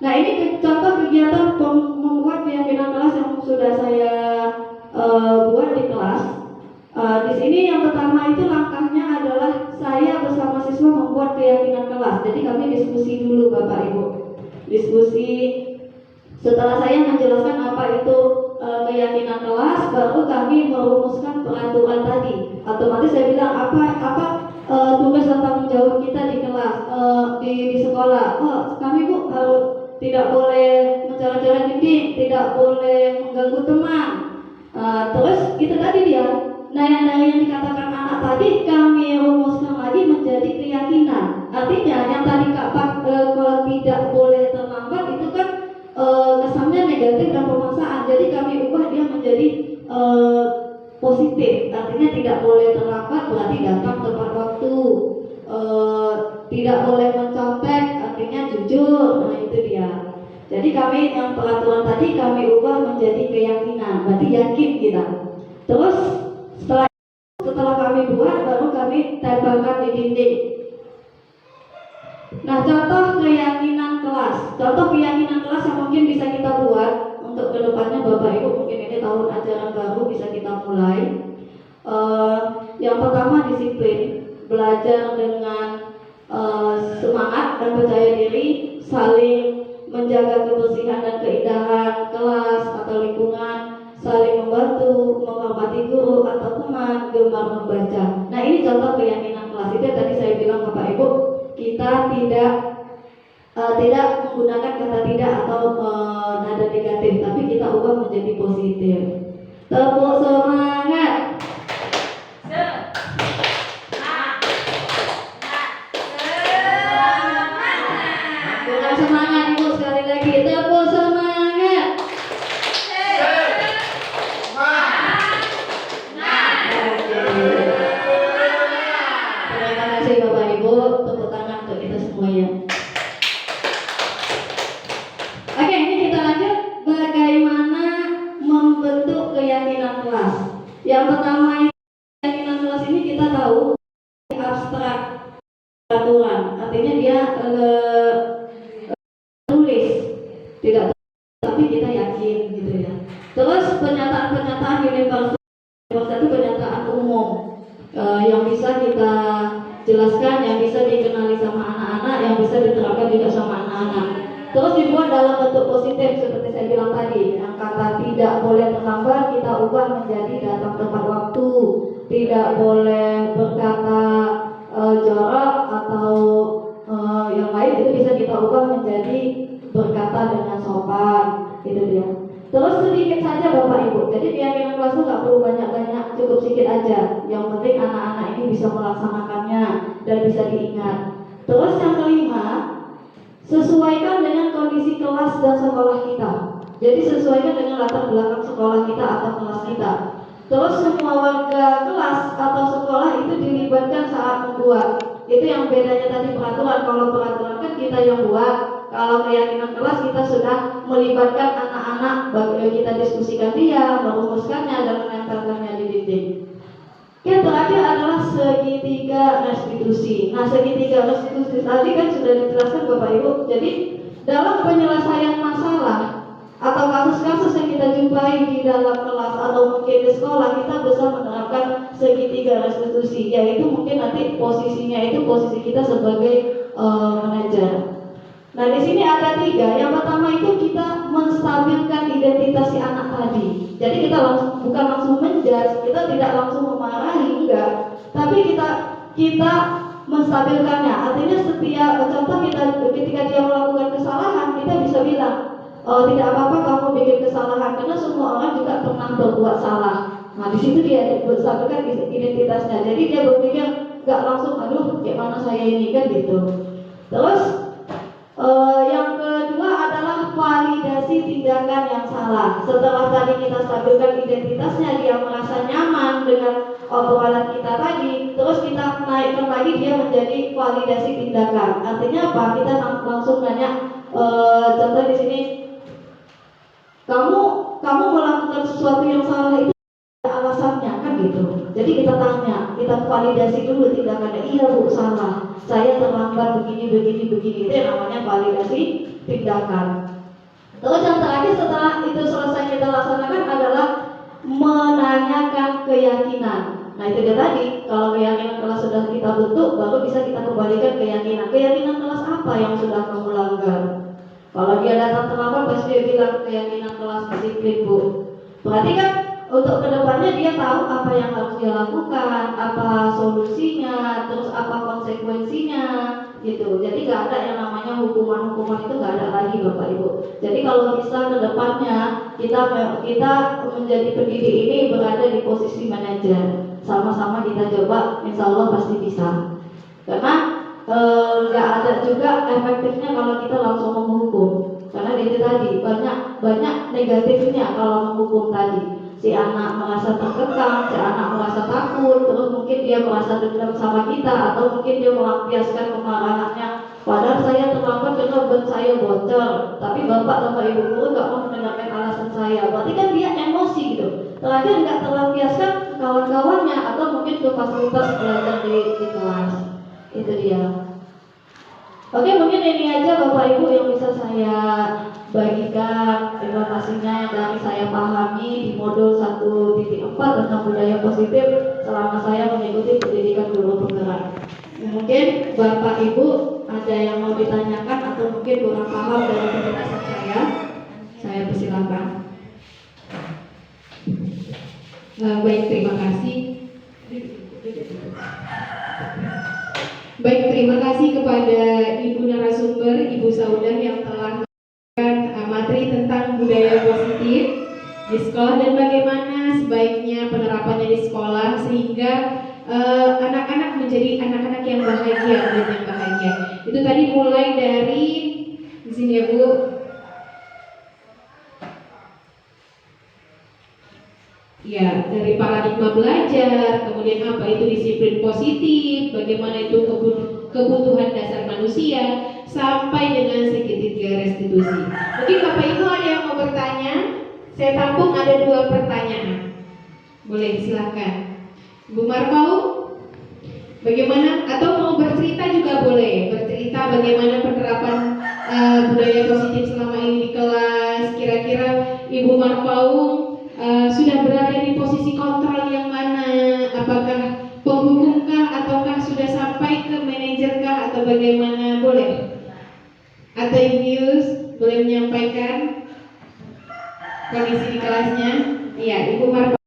Nah, ini contoh kegiatan membuat keyakinan kelas yang sudah saya buat di kelas. Di sini yang pertama itu langkahnya adalah saya bersama siswa membuat keyakinan kelas. Jadi kami diskusi dulu Bapak Ibu. Diskusi setelah saya menjelaskan apa itu keyakinan kelas, baru kami merumuskan peraturan tadi. Otomatis saya bilang apa tugas dan tanggung jawab kita di kelas di sekolah. Kami Bu harus tidak boleh mencara-cara dinding, tidak boleh mengganggu teman. Terus itu tadi dia. Nah, yang dikatakan anak tadi kami rumuskan lagi menjadi keyakinan. Artinya yang tadi kalau tidak boleh terlambat itu kan kesannya negatif dan pemaksaan. Jadi kami ubah dia menjadi positif. Artinya tidak boleh terlambat berarti datang tepat waktu. Tidak boleh mencontek, artinya jujur. Nah, itu dia. Jadi kami yang peraturan tadi kami ubah menjadi keyakinan. Berarti yakin kita. Terus setelah kami buat, baru kami tempelkan di dinding. Nah, contoh keyakinan kelas. Contoh keyakinan kelas yang mungkin bisa kita buat untuk kedepannya Bapak Ibu, mungkin ini tahun ajaran baru bisa kita mulai. Yang pertama disiplin, belajar dengan semangat dan percaya diri, saling menjaga kebersihan dan keindahan kelas atau lingkungan, saling membantu, menghormati guru atau teman, gemar membaca. Nah, ini contoh keyakinan kelas. Itu tadi saya bilang Bapak Ibu, kita tidak menggunakan kata tidak atau nada negatif, tapi kita ubah menjadi positif. Tepuk semangat. Kurang semangat Ibu, sekali lagi tepuk semangat. Terima kasih Bapak Ibu, tepuk tangan untuk kita semuanya. Oke, ini kita lanjut bagaimana membentuk keyakinan kelas. Yang pertama, keyakinan kelas ini kita tahu abstrak peraturan, artinya dia tulis, tidak tapi kita yakin gitu ya. Terus pernyataan universal itu pernyataan umum yang bisa kita jelaskan, yang bisa dikenali sama anak-anak, yang bisa diterapkan juga sama anak-anak. Terus dibuat dalam bentuk positif seperti saya bilang tadi, yang kata tidak boleh terlambat kita ubah menjadi datang tepat waktu, tidak boleh berkata jorok atau yang lain, itu bisa kita ubah menjadi berkata dengan sopan. itu dia. Terus sedikit saja Bapak Ibu, jadi keyakinan kelas itu nggak perlu banyak-banyak, cukup sedikit aja. Yang penting anak-anak ini bisa melaksanakannya dan bisa diingat. Terus yang kelima, sesuaikan dengan kondisi kelas dan sekolah kita. Jadi sesuaikan dengan latar belakang sekolah kita atau kelas kita. Terus semua warga kelas atau sekolah itu dilibatkan saat membuat. Itu yang bedanya tadi peraturan. Kalau peraturan kan kita yang buat. Kalau keyakinan kelas kita sudah melibatkan anak-anak, bagi kita diskusikan dia, merumuskannya dan menempelkannya di dinding. Yang terakhir adalah segitiga restitusi. Nah, segitiga restitusi tadi kan sudah dijelaskan Bapak Ibu. Jadi dalam penyelesaian masalah atau kasus-kasus yang kita jumpai di dalam kelas atau mungkin di sekolah, kita bisa menerapkan segitiga restitusi, yaitu mungkin nanti posisinya itu posisi kita sebagai manajer. Nah, di sini ada 3. Yang pertama itu kita menstabilkan identitas si anak tadi. Jadi kita bukan langsung menjudge, kita tidak langsung memarahi, enggak. Tapi kita menstabilkannya. Artinya setiap contoh ketika dia melakukan kesalahan, kita bisa bilang, tidak apa-apa kamu bikin kesalahan, karena semua orang juga pernah berbuat salah. Nah, di situ dia menstabilkan identitasnya. Jadi dia berpikir enggak langsung, aduh, gimana saya ini kan gitu. Terus yang kedua adalah validasi tindakan yang salah. Setelah tadi kita stabilkan identitasnya, dia merasa nyaman dengan obrolan kita tadi, terus kita naikkan lagi dia menjadi validasi tindakan. Artinya apa? Kita langsung nanya, contoh di sini, kamu melakukan sesuatu yang salah itu alasannya kan gitu. Jadi kita tanya, kita validasi dulu tindakannya. Iya Bu, salah. Saya terlambat begini. Itu yang namanya validasi tindakan. Terus yang terakhir setelah itu selesai kita laksanakan adalah menanyakan keyakinan. Nah, itu dia tadi. Kalau keyakinan kelas sudah kita bentuk, baru bisa kita kembalikan keyakinan. Keyakinan kelas apa yang sudah kamu langgar? Kalau dia datang terlambat, pasti dia bilang keyakinan kelas disiplin Bu. Berarti kan untuk kedepannya dia tahu apa yang harus dia lakukan, apa solusinya, terus apa konsekuensinya, gitu. Jadi nggak ada yang namanya hukuman itu nggak ada lagi Bapak Ibu. Jadi kalau bisa kedepannya kita menjadi pendidik ini berada di posisi manajer, sama-sama kita coba, insya Allah pasti bisa. Karena nggak ada juga efektifnya kalau kita langsung menghukum. Karena itu tadi banyak negatifnya kalau menghukum tadi. Si anak merasa terkekang, si anak merasa takut, terus mungkin dia merasa dendam sama kita, atau mungkin dia melampiaskan kemarahannya. Padahal saya terlambat karena ban saya bocor, tapi bapak ibu guru nggak mau mendengarkan alasan saya. Berarti kan dia emosi gitu. Terakhir nggak terlampiaskan ke kawan-kawannya atau mungkin ke fasilitas belajar di kelas. Itu dia. Oke, mungkin ini aja Bapak Ibu yang bisa saya bagikan informasinya yang dari saya pahami di modul 1.4 tentang budaya positif selama saya mengikuti pendidikan guru penggerak. Mungkin Bapak Ibu ada yang mau ditanyakan atau mungkin kurang paham dari penjelasan saya persilakan. Baik, terima kasih. Baik, terima kasih kepada Ibu narasumber, Ibu Saudah yang telah memberikan materi tentang budaya positif di sekolah dan bagaimana sebaiknya penerapannya di sekolah sehingga anak-anak menjadi anak-anak yang bahagia dan yang bahagia. Itu tadi mulai dari di sini ya Bu. Ya, dari paradigma belajar, kemudian apa itu disiplin positif, bagaimana itu kebutuhan dasar manusia, sampai dengan segitiga restitusi. Mungkin Bapak Ibu ada yang mau bertanya? Saya tampung ada 2 pertanyaan. Boleh, silakan. Bu Marpau, bagaimana? Atau mau bercerita juga boleh. Bercerita bagaimana penerapan budaya positif selama ini di kelas. Kira-kira Ibu Marpau sudah berada di posisi kontrol yang mana? Apakah penghukumkah ataukah sudah sampai ke manajerkah atau bagaimana? Boleh? Atau Ibu Yus boleh menyampaikan kondisi di kelasnya? Iya, Ibu Marpa.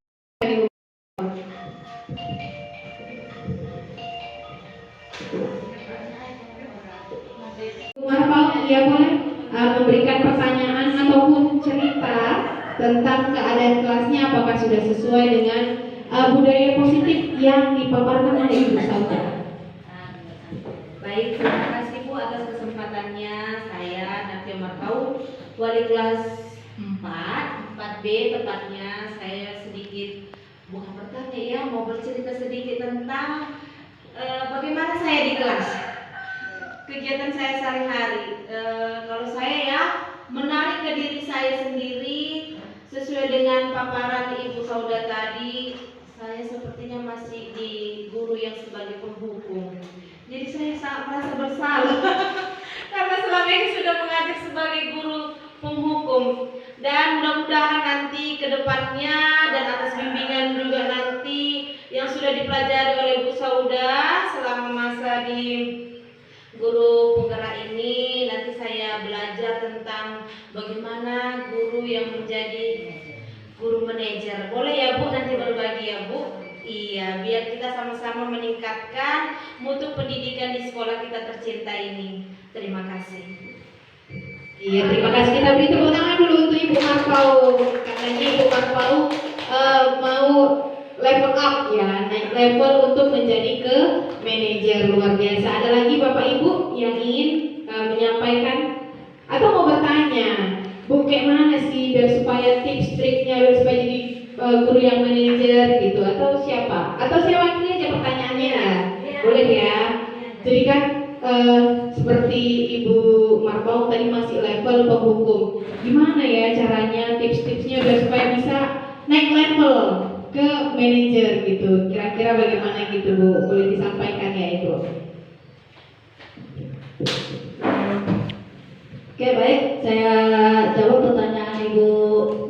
Ibu Marpa, iya boleh memberikan pertanyaan ataupun cerita tentang keadaan kelasnya apakah sudah sesuai dengan budaya positif yang dipaparkan oleh Ibu Sauda. Baik, terima kasih Bu atas kesempatannya. Saya Nafia Markau, wali kelas 4B tepatnya. Saya sedikit, bukan bertanya ya, mau bercerita sedikit tentang bagaimana saya di kelas. Kegiatan saya sehari-hari. Kalau saya ya, menarik ke diri saya sendiri sesuai dengan paparan Ibu Sauda tadi. Saya sepertinya masih di guru yang sebagai penghukum. Jadi saya sangat merasa bersalah karena selama ini sudah mengajar sebagai guru penghukum. Dan mudah-mudahan nanti ke depannya dan atas bimbingan juga nanti yang sudah dipelajari oleh Bu Sauda selama masa di guru penggerak ini, nanti saya belajar tentang bagaimana guru yang menjadi guru manajer. Boleh ya Bu nanti berbagi ya Bu? Iya, biar kita sama-sama meningkatkan mutu pendidikan di sekolah kita tercinta ini. Terima kasih. Iya, terima kasih. Kita beri tepuk tangan dulu untuk Ibu Marpau. Katanya Ibu Marpau mau level up ya, naik level untuk menjadi ke manajer. Luar biasa. Ada lagi Bapak Ibu yang ingin menyampaikan atau mau bertanya, Bu, kayak mana sih biar supaya tips triknya biar supaya jadi guru yang manajer gitu, atau siapa? Atau saya wakili aja pertanyaannya, boleh ya? Jadi kan seperti Ibu Marpau tadi masih level penghukum, gimana ya caranya, tips-tipsnya biar supaya bisa naik level ke manajer gitu? Kira-kira bagaimana gitu Bu? Boleh disampaikan ya Ibu? Oke, baik, saya jawab pertanyaan Ibu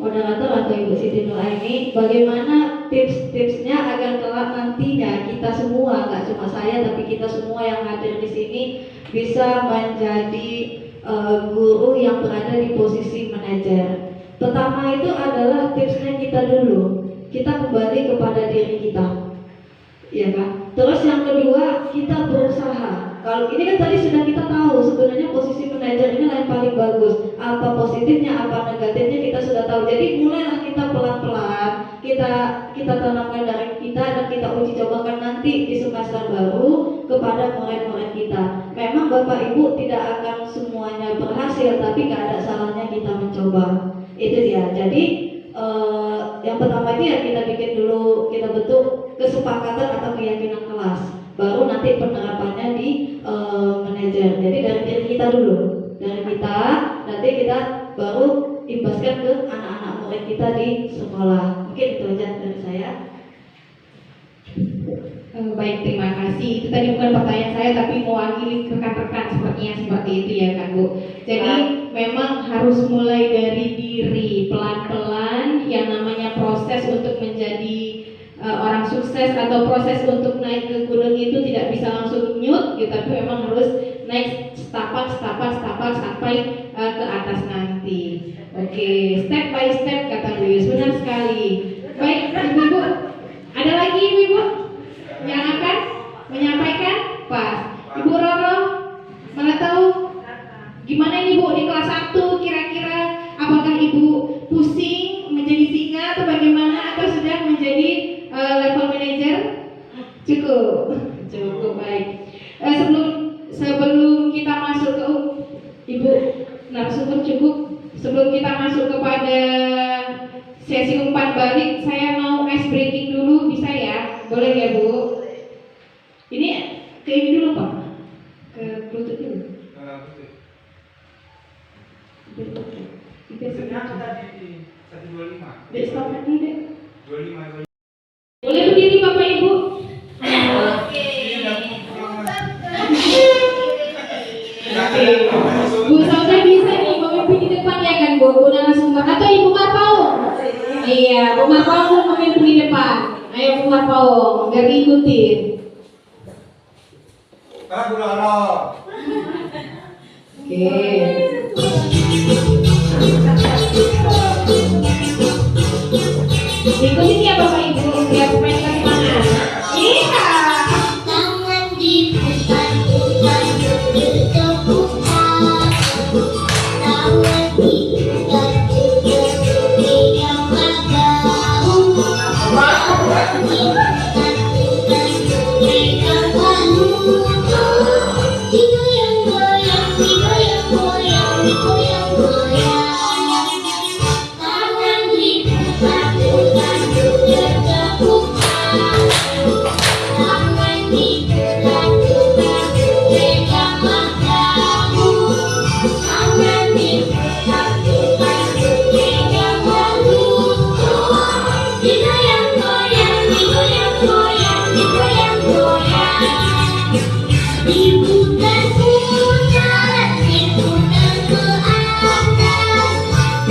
moderator atau Ibu Siti Nuraini. Bagaimana tips-tipsnya agar kelak nantinya kita semua, nggak cuma saya tapi kita semua yang hadir di sini bisa menjadi guru yang berada di posisi manajer. Pertama itu adalah tipsnya kita dulu, kita kembali kepada diri kita, ya kan? Terus yang kedua, kita berusaha. Kalau ini kan tadi sudah kita tahu sebenarnya posisi manajer ini yang paling bagus. Apa positifnya, apa negatifnya kita sudah tahu. Jadi mulailah kita pelan-pelan, kita tanamkan dari kita dan kita uji cobakan nanti di semester baru kepada murid-murid kita. Memang Bapak Ibu tidak akan semuanya berhasil, tapi nggak ada salahnya kita mencoba. Itu dia. Jadi yang pertama itu ya kita bikin dulu, kita bentuk kesepakatan atau keyakinan kelas. Baru nanti penerapannya di manajer. Jadi dari diri kita dulu, dari kita, nanti kita baru imbaskan ke anak-anak murid kita di sekolah. Mungkin itu aja dari saya. Baik, terima kasih. Itu tadi bukan pertanyaan saya tapi mewakili rekan-rekan sepertinya seperti itu ya kan Bu. Jadi memang harus mulai dari diri, pelan-pelan. Yang namanya proses untuk menjadi orang sukses atau proses untuk naik ke gunung itu tidak bisa langsung nyut gitu, tapi memang harus naik setapak sampai ke atas nanti. Oke, step by step kata Luis, benar sekali. Baik, Ibu-ibu, ada lagi Ibu-ibu yang akan menyampaikan? Pas, Ibu Roro, mana tahu gimana ini Bu di kelas 1 kira-kira apakah Ibu pusing menjadi singa atau bagaimana, atau sedang menjadi level manager? Cukup baik. Sebelum kita masuk ke Ibu narasumber cukup, sebelum kita masuk kepada sesi umpan balik, saya mau ice breaking dulu, bisa ya? Boleh ya Bu? Ini ke ini dulu Pak, ke Bluetooth dulu. Ternyata tadi 125. Dek stop dulu dek. 25. Boleh berdiri Bapak Ibu? Oke. Bu Sauda bisa nih memimpin di depan ya kan Bu narasumber, atau Ibu Marpau? Iya, Bu Marpau memimpin di depan. Ayo Bu Marpau, biar diikutin. Bu Loro. Oke. Ikutin ya Bapak Ibu, biar supaya kita semangat. Iya. Tangan diputar-putar, bergetar-putar. Tangan diputar-putar,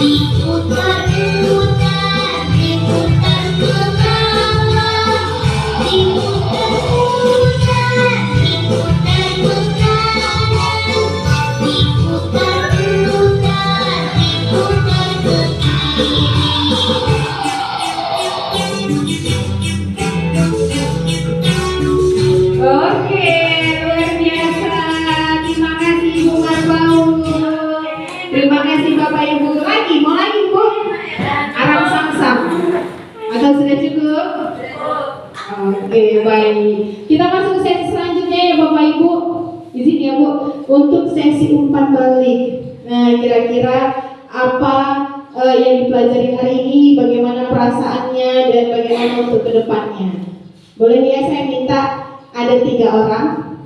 diputar-putar, diputar ke bawah, diputar-putar, diputar ke kanan, diputar-putar, diputar ke kiri. Oke, luar biasa. Terima kasih Ibu Marbaul. Terima kasih Bapak Ibu. Lagi, mau lagi Bu? Arang samsam. Atau sudah cukup? Oke, baik. Kita masuk ke sesi selanjutnya ya Bapak Ibu. Di sini ya Bu, untuk sesi umpan balik. Nah, kira-kira apa yang dipelajari hari ini, bagaimana perasaannya dan bagaimana untuk kedepannya? Boleh ya saya minta ada 3 orang.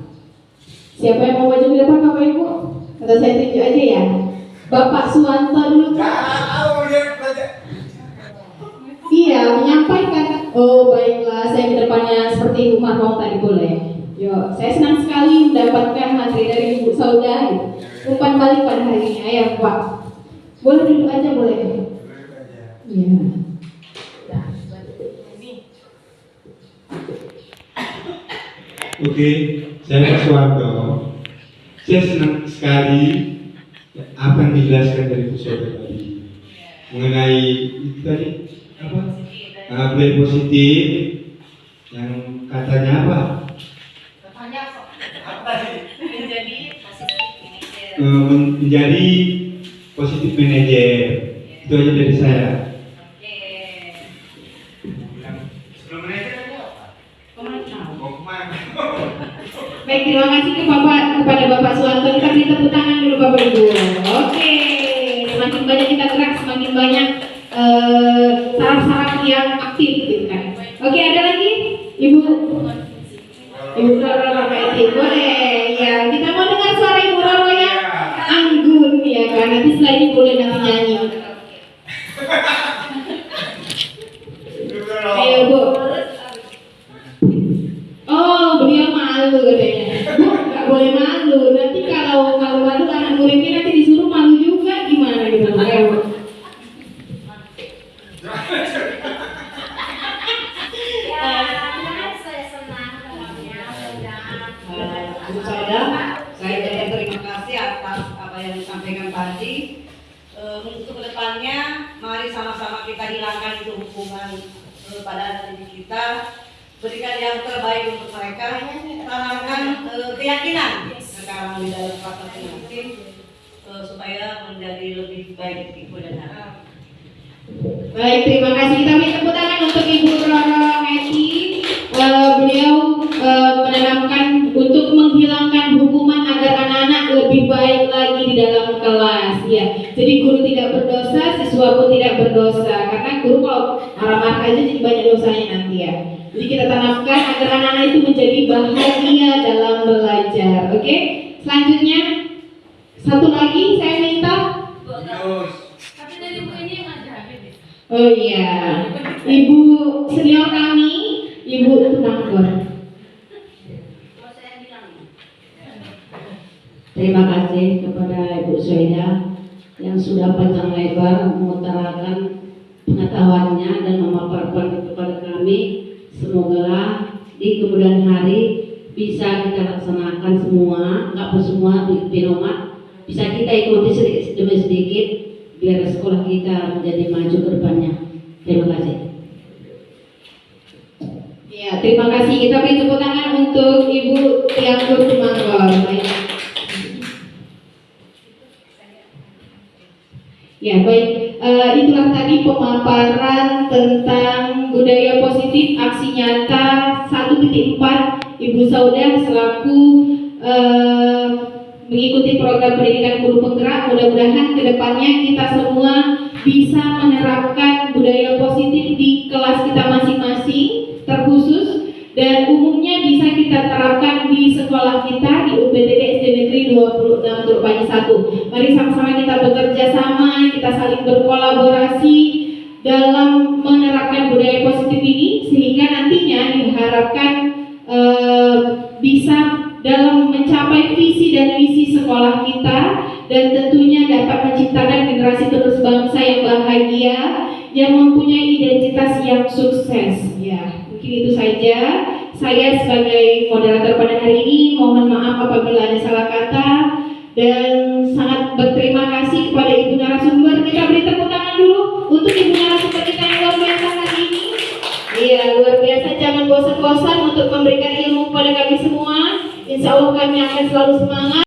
Siapa yang mau maju ke depan Bapak Ibu? Atau saya tunjuk aja ya? Bapak Suwanto dulu. Iya, menyampaikan. Oh baiklah, saya ke depannya seperti Ibu Marwah tadi boleh. Yo, saya senang sekali mendapatkan materi dari Ibu Sauda. Umpan balik pada hari ini. Ayo Pak. Boleh duduk aja boleh. Iya. Oke, saya Pak Suwanto. Saya senang sekali apa yang dijelaskan dari Bu Soda tadi mengenai itu tadi apa? Budaya positif yang katanya apa? Menjadi positif manager. Itu aja dari saya. Sebelum manajer ada apa? Mau kemana? Baik, terima kasih kepada Bapak Suwanto. Kita beri tepuk tangan dulu Bapak Ibu. Oke, semakin banyak kita gerak, semakin banyak saraf-saraf yang aktif gitu kan. Oke, ada lagi? Ibu Roro Eti, boleh. Ya, kita mau dengar suara Ibu Roro yang anggun ya kan. Nanti setelah ini boleh nanti nyanyi. Ayo Bu. Oh, beliau malu katanya. Bu, nggak boleh malu. Nanti kalau malu anak muridnya nanti disuruh malu juga gimana gitu. Ayo. Bu Sauda, saya terima kasih atas apa yang disampaikan tadi. Untuk kedepannya, mari sama-sama kita hilangkan itu hukuman pada anak didik kita. Berikan yang terbaik untuk mereka, tanamkan keyakinan sekarang di dalam kelas masing-masing supaya menjadi lebih baik di kemudian hari. Baik, terima kasih. Kita beri tepuk tangan untuk Ibu Roro Eti. Beliau menanamkan untuk menghilangkan hukuman agar anak-anak lebih baik lagi di dalam kelas. Ya, jadi guru tidak berdosa, siswa pun tidak berdosa. Karena guru kalau marah-marah aja jadi banyak dosanya nanti ya. Jadi kita tanamkan agar anak-anak itu menjadi bahagia dalam belajar. Oke? Selanjutnya satu lagi saya minta. Oh iya, Ibu senior kami, Ibu Tunanggor. Terima kasih kepada Ibu Soida yang sudah panjang lebar mengutarakan pengetahuannya dan memaparkan kepada kami. Semoga di kemudian hari bisa kita laksanakan semua, nggak semua binomat, bisa kita ikuti sedikit demi sedikit biar sekolah kita menjadi maju ke depannya. Terima kasih. Ya, terima kasih. Kita beri tepuk tangan untuk Ibu Tianggur Tumanggor. Baik. Ya, baik. Itulah tadi pemaparan tentang budaya positif aksi nyata 1.4 Ibu Sauda selaku mengikuti program pendidikan guru penggerak. Mudah-mudahan kedepannya kita semua bisa menerapkan budaya positif di kelas kita masing-masing terkhusus dan umumnya bisa kita terapkan di sekolah kita di UPTD SD Negeri 26 Teluk Panji 1. Mari sama-sama kita bekerja sama, kita saling berkolaborasi dalam menerapkan budaya positif ini sehingga nantinya diharapkan bisa dalam mencapai visi dan misi sekolah kita dan tentunya dapat menciptakan generasi penerus bangsa yang bahagia, yang mempunyai identitas yang sukses. Ya, mungkin itu saja. Saya sebagai moderator pada hari ini mohon maaf apabila ada salah kata dan sangat berterima kasih kepada Ibu narasumber. Kita beri tepuk tangan dulu untuk Ibu narasumber kita yang luar biasa hari ini. Iya, luar biasa. Jangan bosan-bosan untuk memberikan ilmu kepada kami semua. Insya Allah kami akan selalu semangat.